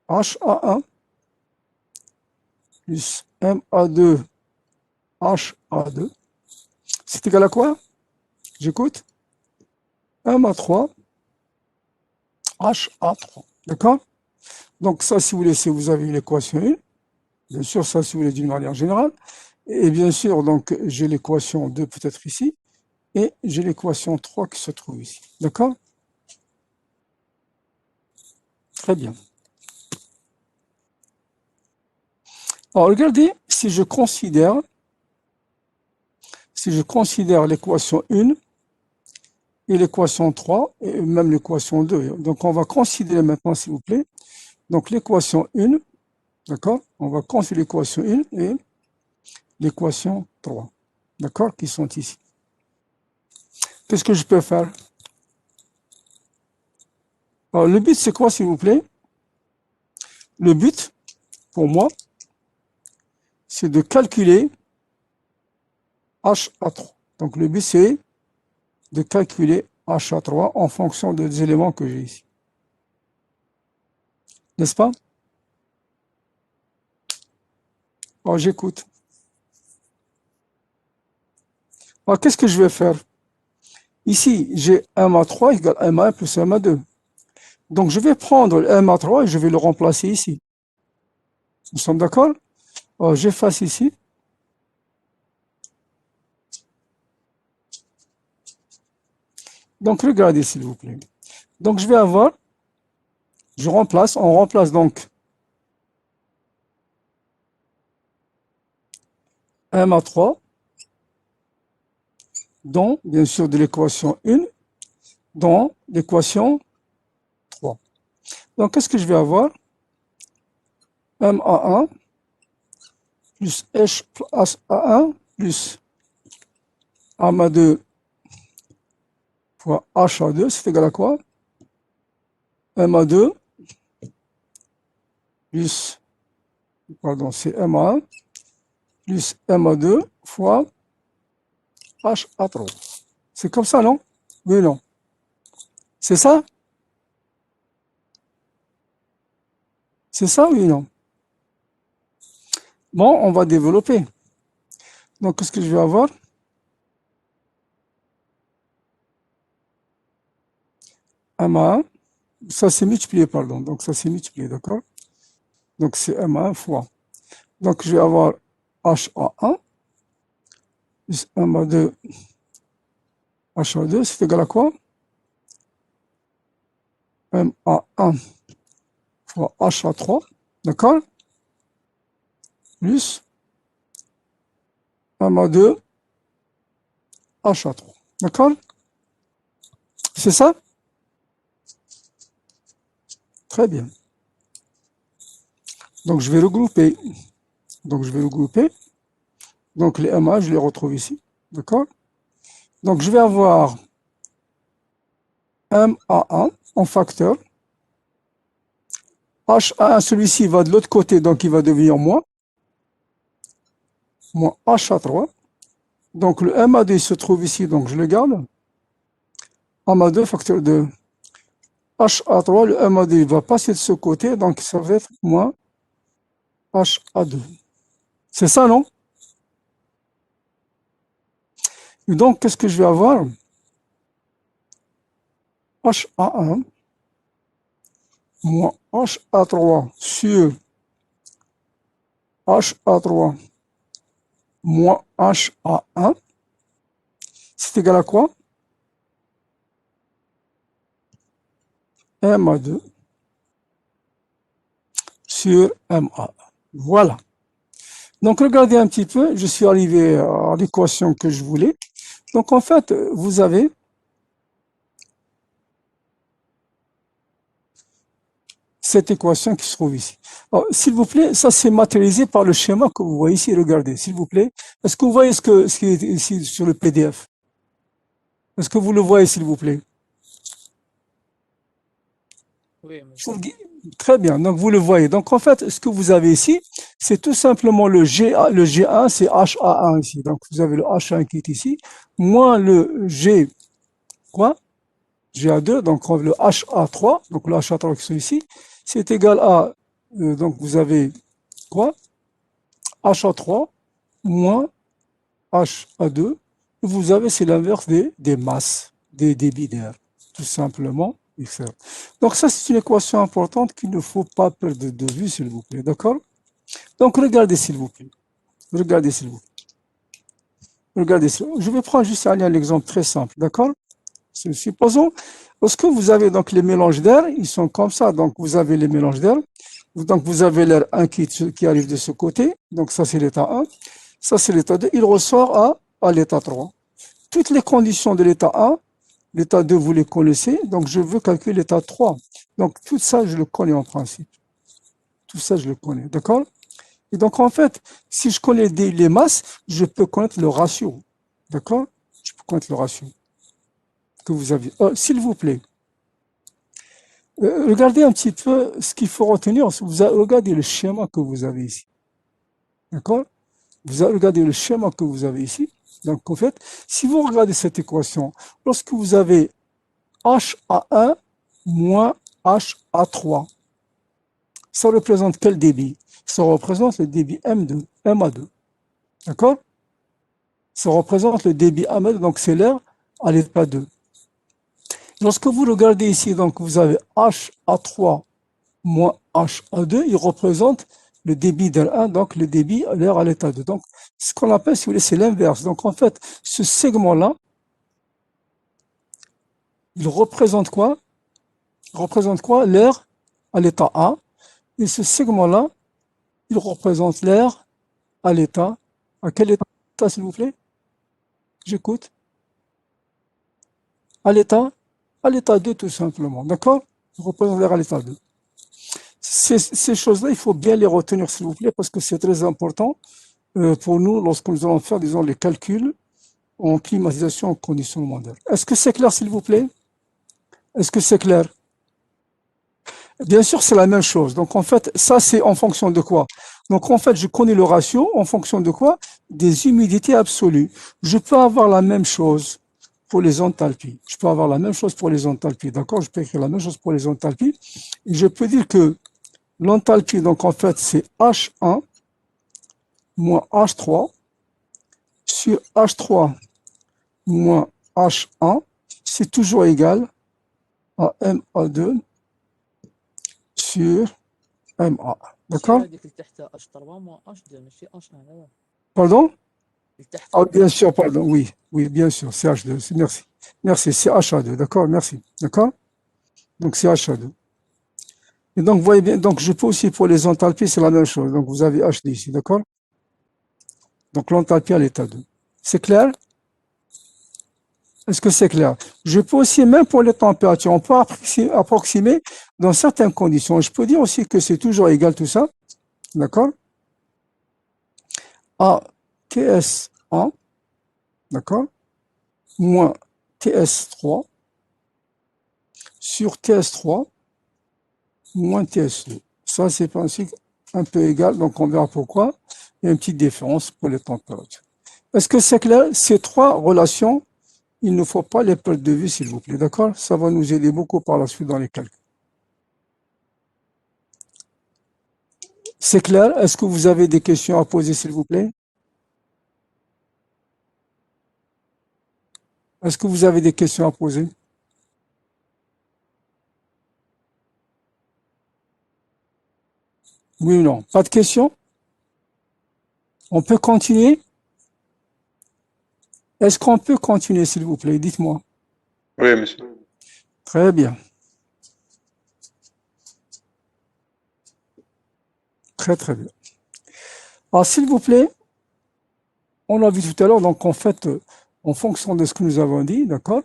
HA1 plus MA2, HA2. C'est égal à quoi? J'écoute. MA3, HA3. D'accord? Donc ça, si vous voulez, vous avez l'équation 1. Bien sûr, ça, si vous voulez, d'une manière générale. Et bien sûr, donc, j'ai l'équation 2 peut-être ici. Et j'ai l'équation 3 qui se trouve ici. D'accord? Très bien. Alors, regardez, si je considère l'équation 1 et l'équation 3, et même l'équation 2. Donc, on va considérer maintenant, s'il vous plaît, donc l'équation 1, d'accord? On va considérer l'équation 1 et l'équation 3, d'accord? Qui sont ici. Qu'est-ce que je peux faire? Alors, le but, c'est quoi, s'il vous plaît? Le but, pour moi, c'est de calculer H à 3. Donc le but, c'est de calculer H à 3 en fonction des éléments que j'ai ici. N'est-ce pas? Alors, j'écoute. Alors, qu'est-ce que je vais faire? Ici, j'ai M à 3 égale M à 1 plus M à 2. Donc, je vais prendre le M à 3 et je vais le remplacer ici. Nous sommes d'accord? Alors, j'efface ici. Donc, regardez, s'il vous plaît. Donc, je vais avoir, on remplace donc M à 3 dans, bien sûr, de l'équation 1, dans l'équation 3. Donc, qu'est-ce que je vais avoir? M à 1 plus H à 1 plus M à 2 fois H à 2, c'est égal à quoi? M à 2 plus, pardon, c'est M à 1 plus M à 2 fois H à 3. C'est comme ça, non? Oui, non. C'est ça? C'est ça, oui, non? Bon, on va développer. Donc, qu'est-ce que je vais avoir? M à 1, ça c'est multiplié, pardon. Donc, ça c'est multiplié, d'accord? Donc, c'est M à 1 fois. Donc, je vais avoir H à 1 plus M à 2 H à 2, c'est égal à quoi? M à 1 fois H à 3, d'accord? Plus M à 2 H à 3, d'accord? C'est ça? Très bien. Donc, je vais regrouper. Donc, les MA, je les retrouve ici, d'accord? Donc, je vais avoir M à 1 en facteur. H à 1, celui-ci va de l'autre côté, donc il va devenir moins H à 3. Donc, le M à 2 se trouve ici, donc je le garde. M à 2 facteur de H à 3, le M à 2 va passer de ce côté, donc ça va être moins H à 2. C'est ça, non? Et donc, qu'est-ce que je vais avoir? H à 1 moins H à 3 sur H à 3 moins H à 1, c'est égal à quoi? M à 2 sur M à 1. Voilà. Donc, regardez un petit peu, je suis arrivé à l'équation que je voulais. Donc, en fait, vous avez cette équation qui se trouve ici. S'il vous plaît, ça c'est matérialisé par le schéma que vous voyez ici. Regardez, s'il vous plaît. Est-ce que vous voyez ce qui est ici sur le PDF? Est-ce que vous le voyez, s'il vous plaît? Oui, monsieur. Très bien, donc vous le voyez. Donc en fait, ce que vous avez ici, c'est tout simplement le G1, c'est H à 1 ici. Donc vous avez le H1 qui est ici, moins le G, quoi? G à 2, donc le H à 3, donc le H à 3 qui est ici, c'est égal à, donc vous avez quoi? H à 3 moins H à 2. Vous avez, c'est l'inverse des masses, des débits d'air, tout simplement. Donc ça, c'est une équation importante qu'il ne faut pas perdre de vue, s'il vous plaît, d'accord? Donc regardez, s'il vous plaît. Regardez, s'il vous plaît. Regardez, je vais prendre juste un exemple très simple, d'accord? Supposons, lorsque vous avez donc les mélanges d'air, ils sont comme ça. Donc vous avez les mélanges d'air. Donc vous avez l'air 1 qui arrive de ce côté. Donc ça, c'est l'état 1. Ça, c'est l'état 2. Il ressort à l'état 3. Toutes les conditions de l'état 1, l'état 2, vous les connaissez. Donc je veux calculer l'état 3. Donc tout ça, je le connais en principe. Tout ça, je le connais. D'accord? Et donc en fait, si je connais les masses, je peux connaître le ratio. D'accord? Je peux connaître le ratio que vous avez. S'il vous plaît, regardez un petit peu ce qu'il faut retenir. Regardez le schéma que vous avez ici. D'accord? Vous regardez le schéma que vous avez ici. Donc, en fait, si vous regardez cette équation, lorsque vous avez HA1 moins HA3, ça représente quel débit? Ça représente le débit M2, MA2. D'accord? Ça représente le débit MA2, donc c'est l'air à l'état 2. Lorsque vous regardez ici, donc vous avez HA3 moins HA2, il représente le débit d'air 1, donc le débit l'air à l'état 2. Donc, ce qu'on appelle, si vous voulez, c'est l'inverse. Donc, en fait, ce segment-là, il représente quoi? Il représente quoi? L'air à l'état A. Et ce segment-là, il représente l'air à l'état. À quel état, s'il vous plaît? J'écoute. À l'état 2, tout simplement. D'accord? Il représente l'air à l'état 2. Ces choses-là, il faut bien les retenir, s'il vous plaît, parce que c'est très important pour nous lorsque nous allons faire, disons, les calculs en climatisation en conditions mondiales. Est-ce que c'est clair, s'il vous plaît? Est-ce que c'est clair? Bien sûr, c'est la même chose. Donc, en fait, ça, c'est en fonction de quoi? Donc, en fait, je connais le ratio en fonction de quoi? Des humidités absolues. Je peux avoir la même chose pour les enthalpies. Je peux avoir la même chose pour les enthalpies. D'accord? Je peux écrire la même chose pour les enthalpies. Et je peux dire que l'enthalpie, donc, en fait, c'est H1 moins H3 sur H3 moins H1. C'est toujours égal à MA2 sur MA. D'accord? هذيك اللي تحتها اش 3 مو اش 2 ماشي اش 1 هذا Pardon? اللي تحت Ah, bien sûr, pardon, oui, oui, bien sûr, c'est H2, merci. Merci, c'est HA2, d'accord, merci, d'accord? Donc c'est HA2. Et donc, vous voyez bien, donc je peux aussi pour les enthalpies, c'est la même chose. Donc vous avez HD ici, d'accord? Donc l'enthalpie à l'état 2. C'est clair? Est-ce que c'est clair? Je peux aussi, même pour les températures, on peut approximer dans certaines conditions. Je peux dire aussi que c'est toujours égal tout ça, d'accord? À TS1, d'accord? Moins TS3 sur TS3 moins TS2. Ça, c'est ainsi un peu égal, donc on verra pourquoi. Il y a une petite différence pour les températures. Est-ce que c'est clair? Ces trois relations, il ne faut pas les perdre de vue, s'il vous plaît, d'accord? Ça va nous aider beaucoup par la suite dans les calculs. C'est clair? Est-ce que vous avez des questions à poser, s'il vous plaît? Est-ce que vous avez des questions à poser? Oui ou non? Pas de questions? On peut continuer? Est-ce qu'on peut continuer, s'il vous plaît? Dites-moi. Oui, monsieur. Très bien. Très, très bien. Alors, s'il vous plaît, on l'a vu tout à l'heure, donc en fait, en fonction de ce que nous avons dit, d'accord?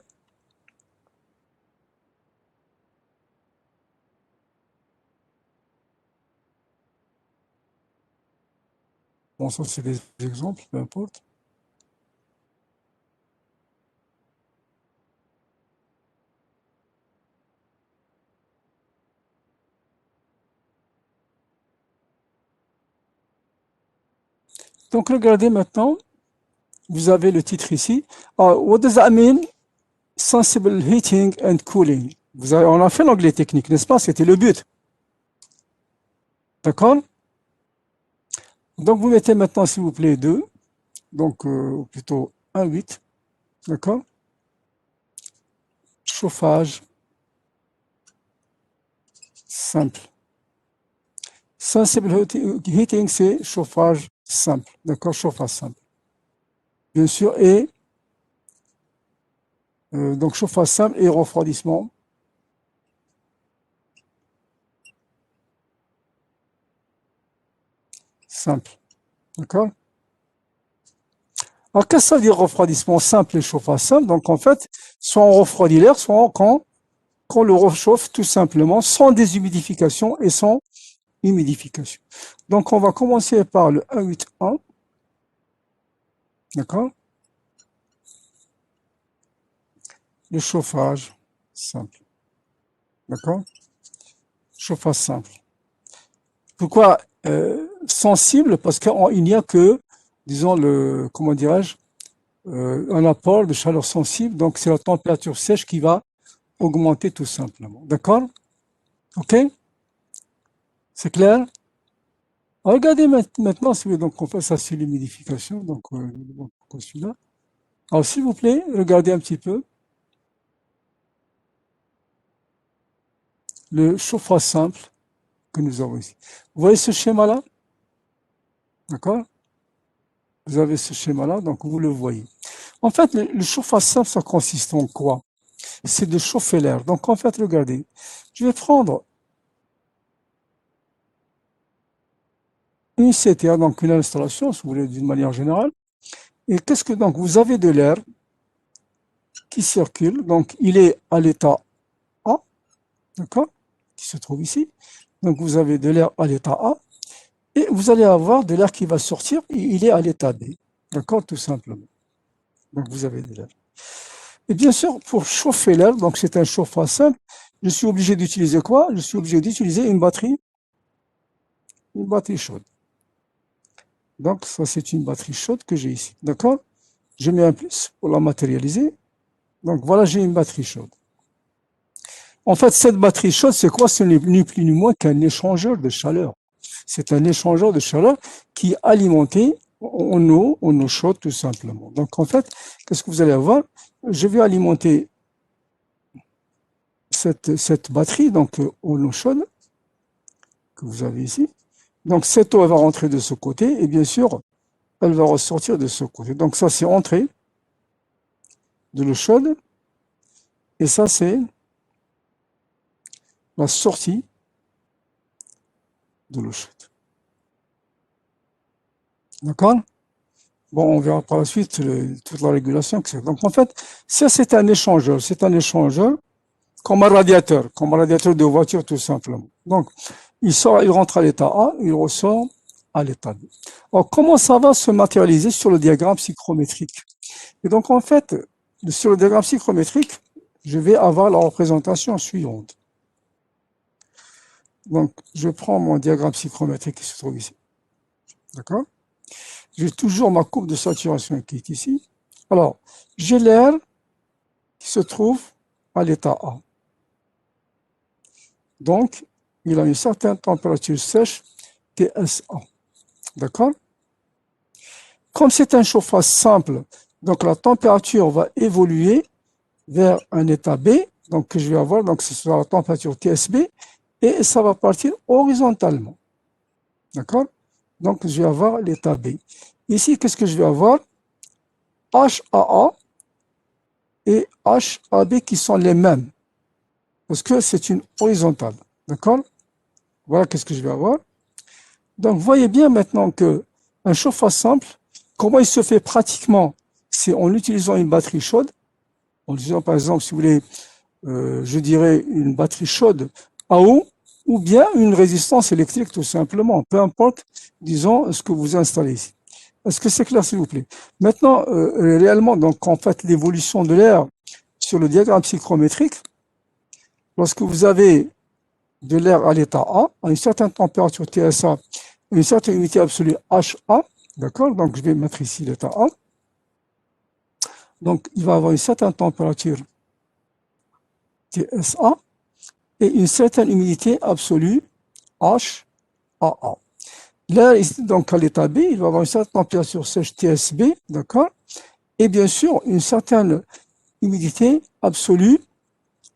Bon, ça, c'est des exemples, peu importe. Donc, regardez maintenant, vous avez le titre ici. What does that mean? Sensible heating and cooling. On a fait l'anglais technique, n'est-ce pas? C'était le but. D'accord? Donc, vous mettez maintenant, s'il vous plaît, 2. Donc, plutôt 1,8. D'accord? Chauffage simple. Sensible heating, c'est chauffage simple. D'accord? Chauffage simple. Bien sûr, et donc chauffage simple et refroidissement. Simple. D'accord? Alors, qu'est-ce que ça veut dire refroidissement simple et chauffage simple? Donc, en fait, soit on refroidit l'air, soit quand on le réchauffe tout simplement, sans déshumidification et sans humidification. Donc, on va commencer par le 181. D'accord? Le chauffage simple. D'accord? Chauffage simple. Pourquoi sensible? Parce qu'il n'y a que disons, comment dirais-je, un apport de chaleur sensible. Donc, c'est la température sèche qui va augmenter tout simplement. D'accord? OK? C'est clair? Regardez maintenant, si vous voulez, donc on fait ça sur l'humidification, donc celui-là. Alors, s'il vous plaît, regardez un petit peu le chauffage simple que nous avons ici. Vous voyez ce schéma-là? D'accord? Vous avez ce schéma-là, donc vous le voyez. En fait, le chauffage simple, ça consiste en quoi? C'est de chauffer l'air. Donc, en fait, regardez, je vais prendre une CTA, donc une installation, si vous voulez, d'une manière générale. Et qu'est-ce que, donc, vous avez de l'air qui circule, donc il est à l'état A, d'accord, qui se trouve ici. Donc, vous avez de l'air à l'état A, et vous allez avoir de l'air qui va sortir, et il est à l'état B, d'accord, tout simplement. Donc, vous avez de l'air. Et bien sûr, pour chauffer l'air, donc c'est un chauffage simple, je suis obligé d'utiliser quoi? Je suis obligé d'utiliser une batterie chaude. Donc, ça, c'est une batterie chaude que j'ai ici, d'accord? Je mets un plus pour la matérialiser. Donc, voilà, j'ai une batterie chaude. En fait, cette batterie chaude, c'est quoi? Ce n'est ni plus ni moins qu'un échangeur de chaleur. C'est un échangeur de chaleur qui est alimenté en eau chaude, tout simplement. Donc, en fait, qu'est-ce que vous allez avoir? Je vais alimenter cette batterie, donc en eau chaude, que vous avez ici. Donc, cette eau, elle va rentrer de ce côté, et bien sûr, elle va ressortir de ce côté. Donc, ça, c'est entrée de l'eau chaude, et ça, c'est la sortie de l'eau chaude. D'accord? Bon, on verra par la suite toute la régulation que c'est. Donc, en fait, ça, c'est un échangeur. C'est un échangeur comme un radiateur de voiture, tout simplement. Donc, il rentre à l'état A, il ressort à l'état B. Alors, comment ça va se matérialiser sur le diagramme psychrométrique? Et donc, en fait, sur le diagramme psychrométrique, je vais avoir la représentation suivante. Donc, je prends mon diagramme psychrométrique qui se trouve ici. D'accord? J'ai toujours ma courbe de saturation qui est ici. Alors, j'ai l'air qui se trouve à l'état A. Donc, il a une certaine température sèche, TSA. D'accord? Comme c'est un chauffage simple, donc la température va évoluer vers un état B, donc que je vais avoir, donc ce sera la température TSB, et ça va partir horizontalement. D'accord? Donc, je vais avoir l'état B. Ici, qu'est-ce que je vais avoir? HAA et HAB qui sont les mêmes, parce que c'est une horizontale. D'accord? Voilà qu'est-ce que je vais avoir. Donc, voyez bien maintenant que un chauffage simple, comment il se fait pratiquement? C'est en utilisant une batterie chaude, en utilisant par exemple, si vous voulez, je dirais une batterie chaude à eau, ou bien une résistance électrique tout simplement, peu importe, disons, ce que vous installez ici. Est-ce que c'est clair, s'il vous plaît? Maintenant, réellement, donc, en fait, l'évolution de l'air sur le diagramme psychrométrique, lorsque vous avez de l'air à l'état A, à une certaine température TSA, une certaine unité absolue HA, d'accord? Donc, je vais mettre ici l'état A. Donc, il va avoir une certaine température TSA et une certaine humidité absolue HAA. L'air, donc à l'état B, il va avoir une certaine température sèche TSB, d'accord? Et bien sûr, une certaine humidité absolue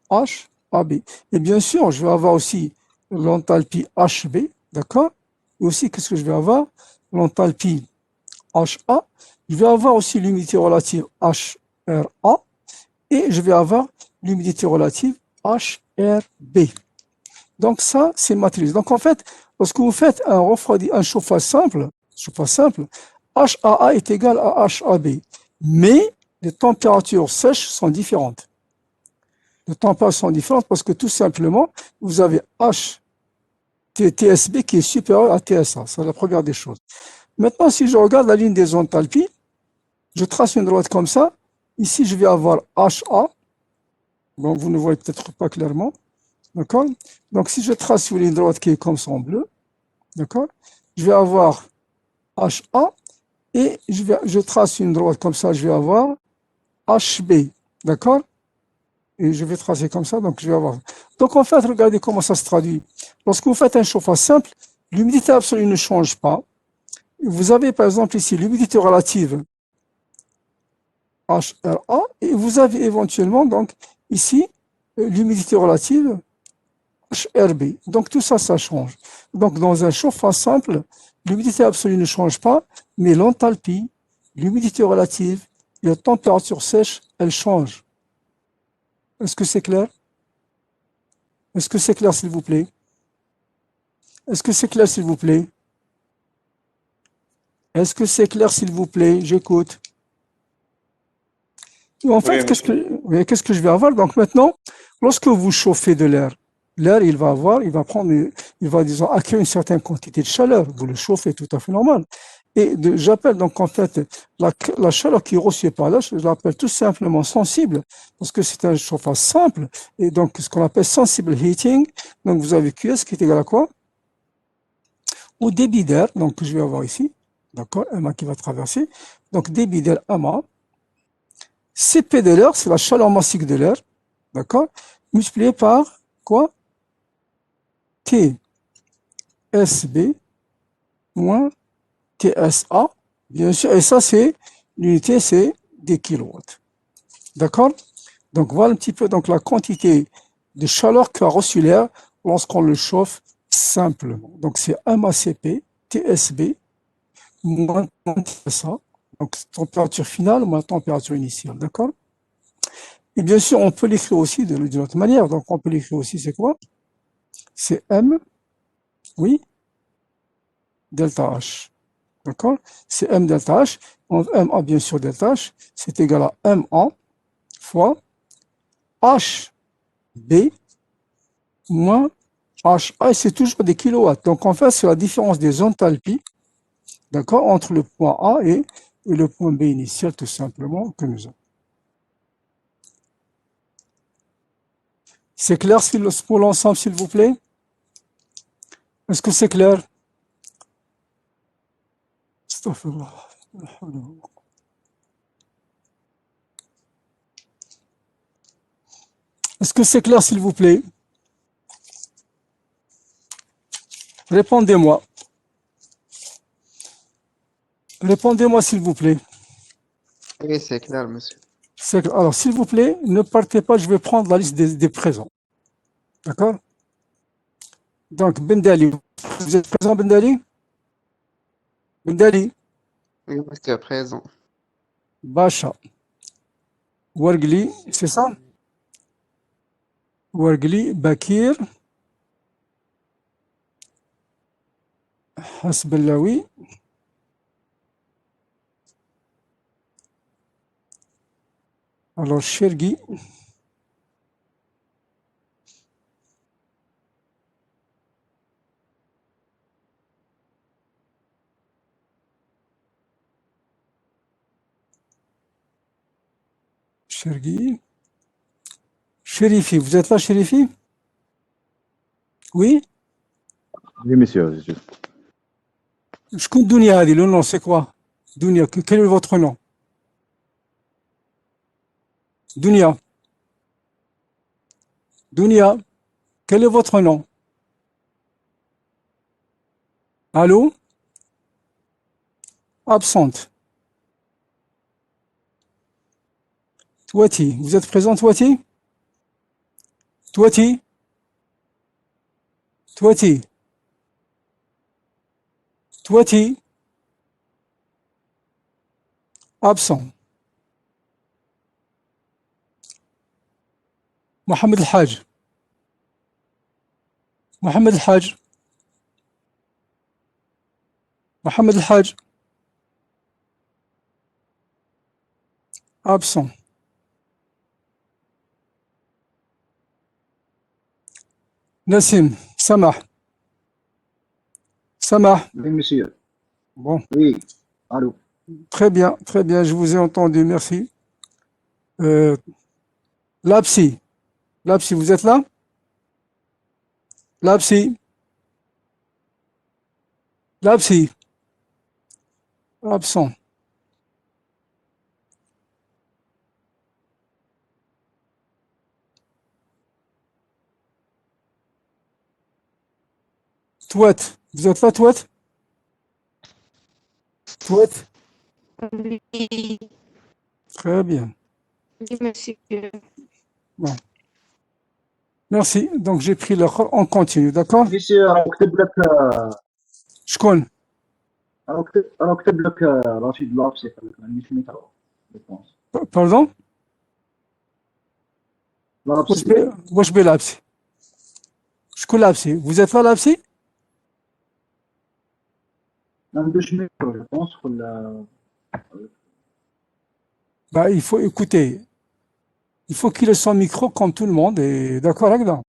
HAB. Et bien sûr, je vais avoir aussi l'enthalpie HB, d'accord? Et aussi, qu'est-ce que je vais avoir? L'enthalpie HA. Je vais avoir aussi l'humidité relative HRA. Et je vais avoir l'humidité relative HRB. Donc ça, c'est matrice. Donc en fait, lorsque vous faites un chauffage simple, HAA est égal à HAB. Mais les températures sèches sont différentes. Les températures sont différentes parce que tout simplement, vous avez TSB qui est supérieur à TSA. C'est la première des choses. Maintenant, si je regarde la ligne des enthalpies, je trace une droite comme ça. Ici, je vais avoir HA. Bon, vous ne voyez peut-être pas clairement. D'accord? Donc, si je trace sur une droite qui est comme ça en bleu, d'accord? Je vais avoir HA Et je trace une droite comme ça, je vais avoir HB, d'accord? Et je vais tracer comme ça, donc je vais avoir. Donc en fait, regardez comment ça se traduit. Lorsque vous faites un chauffage simple, l'humidité absolue ne change pas. Vous avez par exemple ici l'humidité relative HRA et vous avez éventuellement donc ici l'humidité relative HRB. Donc tout ça, ça change. Donc dans un chauffage simple, l'humidité absolue ne change pas, mais l'enthalpie, l'humidité relative et la température sèche, elles changent. Est-ce que c'est clair? Est-ce que c'est clair, s'il vous plaît? Est-ce que c'est clair, s'il vous plaît? Est-ce que c'est clair, s'il vous plaît? J'écoute. En fait, qu'est-ce que je vais avoir? Donc maintenant, lorsque vous chauffez de l'air, l'air, il va prendre, il va, disons, acquérir une certaine quantité de chaleur. Vous le chauffez, tout à fait normal. Et j'appelle donc en fait la chaleur qui est reçue par l'air, je l'appelle tout simplement sensible, parce que c'est un chauffage simple, et donc ce qu'on appelle sensible heating. Donc vous avez QS qui est égal à quoi? Au débit d'air, donc je vais avoir ici, d'accord, MA qui va traverser. Donc débit d'air MA, CP de l'air, c'est la chaleur massique de l'air, d'accord, multiplié par quoi? TSB moins TSA, bien sûr, et ça c'est l'unité, c'est des kilowatts. D'accord? Donc voilà un petit peu donc la quantité de chaleur qu'a reçu l'air lorsqu'on le chauffe simplement. Donc c'est MACP, TSB, moins TSA, donc température finale moins température initiale. D'accord? Et bien sûr, on peut l'écrire aussi d'une autre manière. Donc on peut l'écrire aussi, c'est quoi? C'est M, oui, delta H. D'accord? C'est M delta H. MA, bien sûr, delta H, c'est égal à MA fois HB moins HA, c'est toujours des kilowatts. Donc, en fait, c'est la différence des enthalpies, d'accord, entre le point A et le point B initial, tout simplement, que nous avons. C'est clair pour l'ensemble, s'il vous plaît? Est-ce que c'est clair? Est-ce que c'est clair, s'il vous plaît? Répondez-moi. Répondez-moi, s'il vous plaît. Oui, c'est clair, monsieur. Alors, s'il vous plaît, ne partez pas, je vais prendre la liste des présents. D'accord? Donc, Bendali, vous êtes présent, Bendali? Bendali, Oui, monsieur, présent. Bacha, Wargli, c'est ça? Wargli, Bakir, Hasbellawi, alors Chergui, Chérifi, vous êtes là, Chérifi? Oui? Oui, monsieur. Je compte Dounia, le nom, c'est quoi? Dounia, quel est votre nom? Dounia. Dounia, quel est votre nom? Allô? Absente. Touati, vous êtes présent, Touati? Touati? Touati? Touati? Absent. Mohamed El Hajj. Mohamed El Hajj. Mohamed El Hajj. Absent. Nassim, Samah. Samah. Oui, monsieur. Bon, Oui. Allô. très bien, je vous ai entendu, merci. Lapsi. Lapsi, vous êtes là? Lapsi. Lapsi. Absent. Touette, vous êtes là, Touette? Touette? Oui, Très bien. oui, monsieur. Bon. Merci. Donc, j'ai pris le rôle. On continue, d'accord? ميسيو راه كتب لك شكون؟ راه كتب لك رشيد لابسي قال لك ما عنديش ميكرو جو بونس Pardon? لابسي واش بلابسي؟ شكون لابسي؟ Vous êtes là, لابسي؟ ما عندوش ميكرو جو بونس ولا Bah, il faut écouter. Il faut qu'il ait son micro comme tout le monde. Et d'accord, là-dedans.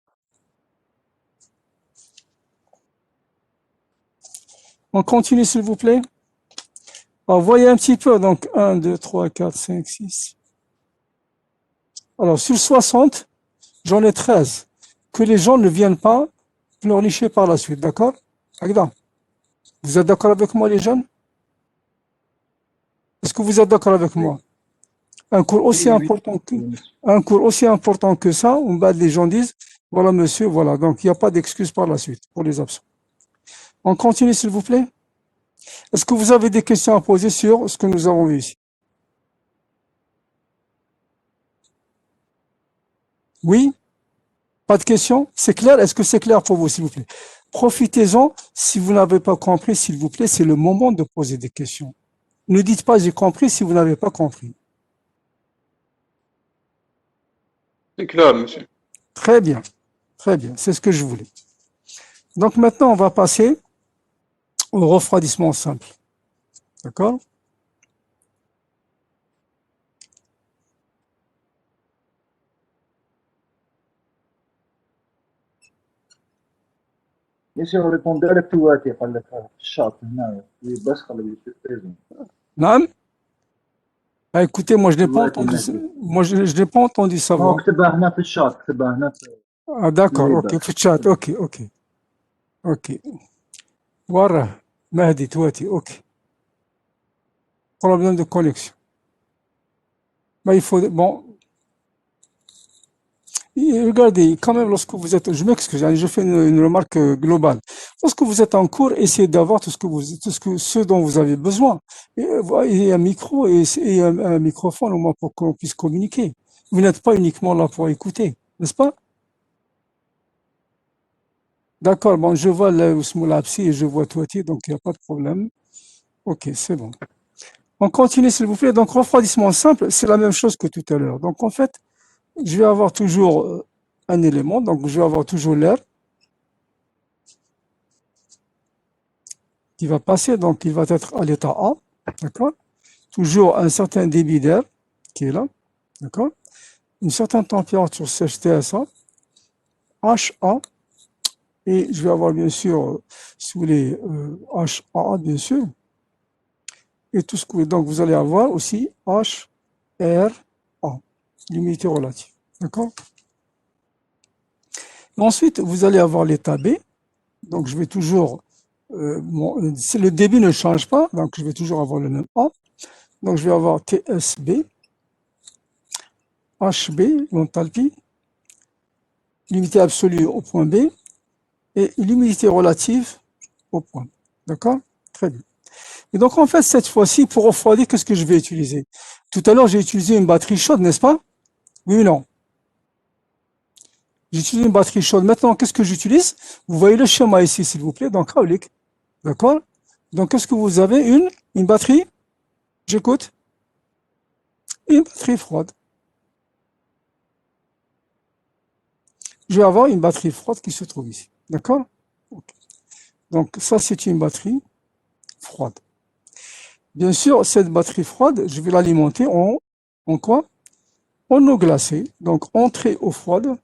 On continue, s'il vous plaît. Alors, voyez un petit peu. Donc, 1, 2, 3, 4, 5, 6. Alors, sur 60, j'en ai 13. Que les gens ne viennent pas pleurnicher par la suite. D'accord? Là-dedans. Vous êtes d'accord avec moi, les jeunes? Est-ce que vous êtes d'accord avec moi? Un cours aussi important que, un cours aussi important que ça, on bat les gens disent, voilà monsieur, voilà. Donc il n'y a pas d'excuse par la suite pour les absents. On continue s'il vous plaît. Est-ce que vous avez des questions à poser sur ce que nous avons vu ici? Oui? Pas de questions? C'est clair? Est-ce que c'est clair pour vous s'il vous plaît? Profitez-en. Si vous n'avez pas compris, s'il vous plaît, c'est le moment de poser des questions. Ne dites pas j'ai compris si vous n'avez pas compris. C'est clair, monsieur. Très bien, c'est ce que je voulais. Donc maintenant, on va passer au refroidissement simple. D'accord? ميسيو ريبوندي لك تواتي قال لك في الشاط هنايا بس خلي بريزون Non? Ah, écoutez, moi je n'ai pas Ouais, entendu, il m'a dit. moi je n'ai pas entendu هو savoir. كتبها هنا في الشاط كتبها هنا في Ah, d'accord, Oui, ok, bah. في chat, ok. Voilà, Mahdi, Touati, ok. Problème de connexion. Bah, il faut, bon, et regardez, quand même, lorsque vous êtes, je m'excuse, hein, je fais une remarque globale. Lorsque vous êtes en cours, essayez d'avoir tout ce dont vous avez besoin. Et un micro et un microphone au moins pour qu'on puisse communiquer. Vous n'êtes pas uniquement là pour écouter, n'est-ce pas? D'accord, bon, je vois Ousmoulapsi et je vois Touati, donc il n'y a pas de problème. Ok, c'est bon. On continue, s'il vous plaît. Donc, refroidissement simple, c'est la même chose que tout à l'heure. Donc, en fait, je vais avoir toujours un élément, donc je vais avoir toujours l'air qui va passer, donc il va être à l'état A, d'accord? Toujours un certain débit d'air qui est là, d'accord? Une certaine température CHTSA, HA, et je vais avoir bien sûr sous les HA, bien sûr, et tout ce que donc vous allez avoir aussi HRA, l'humidité relative, d'accord? Ensuite, vous allez avoir l'état B, donc je vais toujours, si le débit ne change pas, donc je vais toujours avoir le même A, donc je vais avoir TSB, HB, l'enthalpie, l'humidité absolue au point B, et l'humidité relative au point. D'accord? Très bien. Et donc, en fait, cette fois-ci, pour refroidir, qu'est-ce que je vais utiliser? Tout à l'heure, j'ai utilisé une batterie chaude, n'est-ce pas? Oui ou non? J'utilise une batterie chaude. Maintenant, qu'est-ce que j'utilise? Vous voyez le schéma ici, s'il vous plaît, donc hydraulique. D'accord? Donc, qu'est-ce que vous avez? Une batterie? J'écoute. Une batterie froide. Je vais avoir une batterie froide qui se trouve ici. D'accord? Okay. Donc, ça, c'est une batterie froide. Bien sûr, cette batterie froide, je vais l'alimenter en quoi? En eau glacée. Donc, entrée eau froide.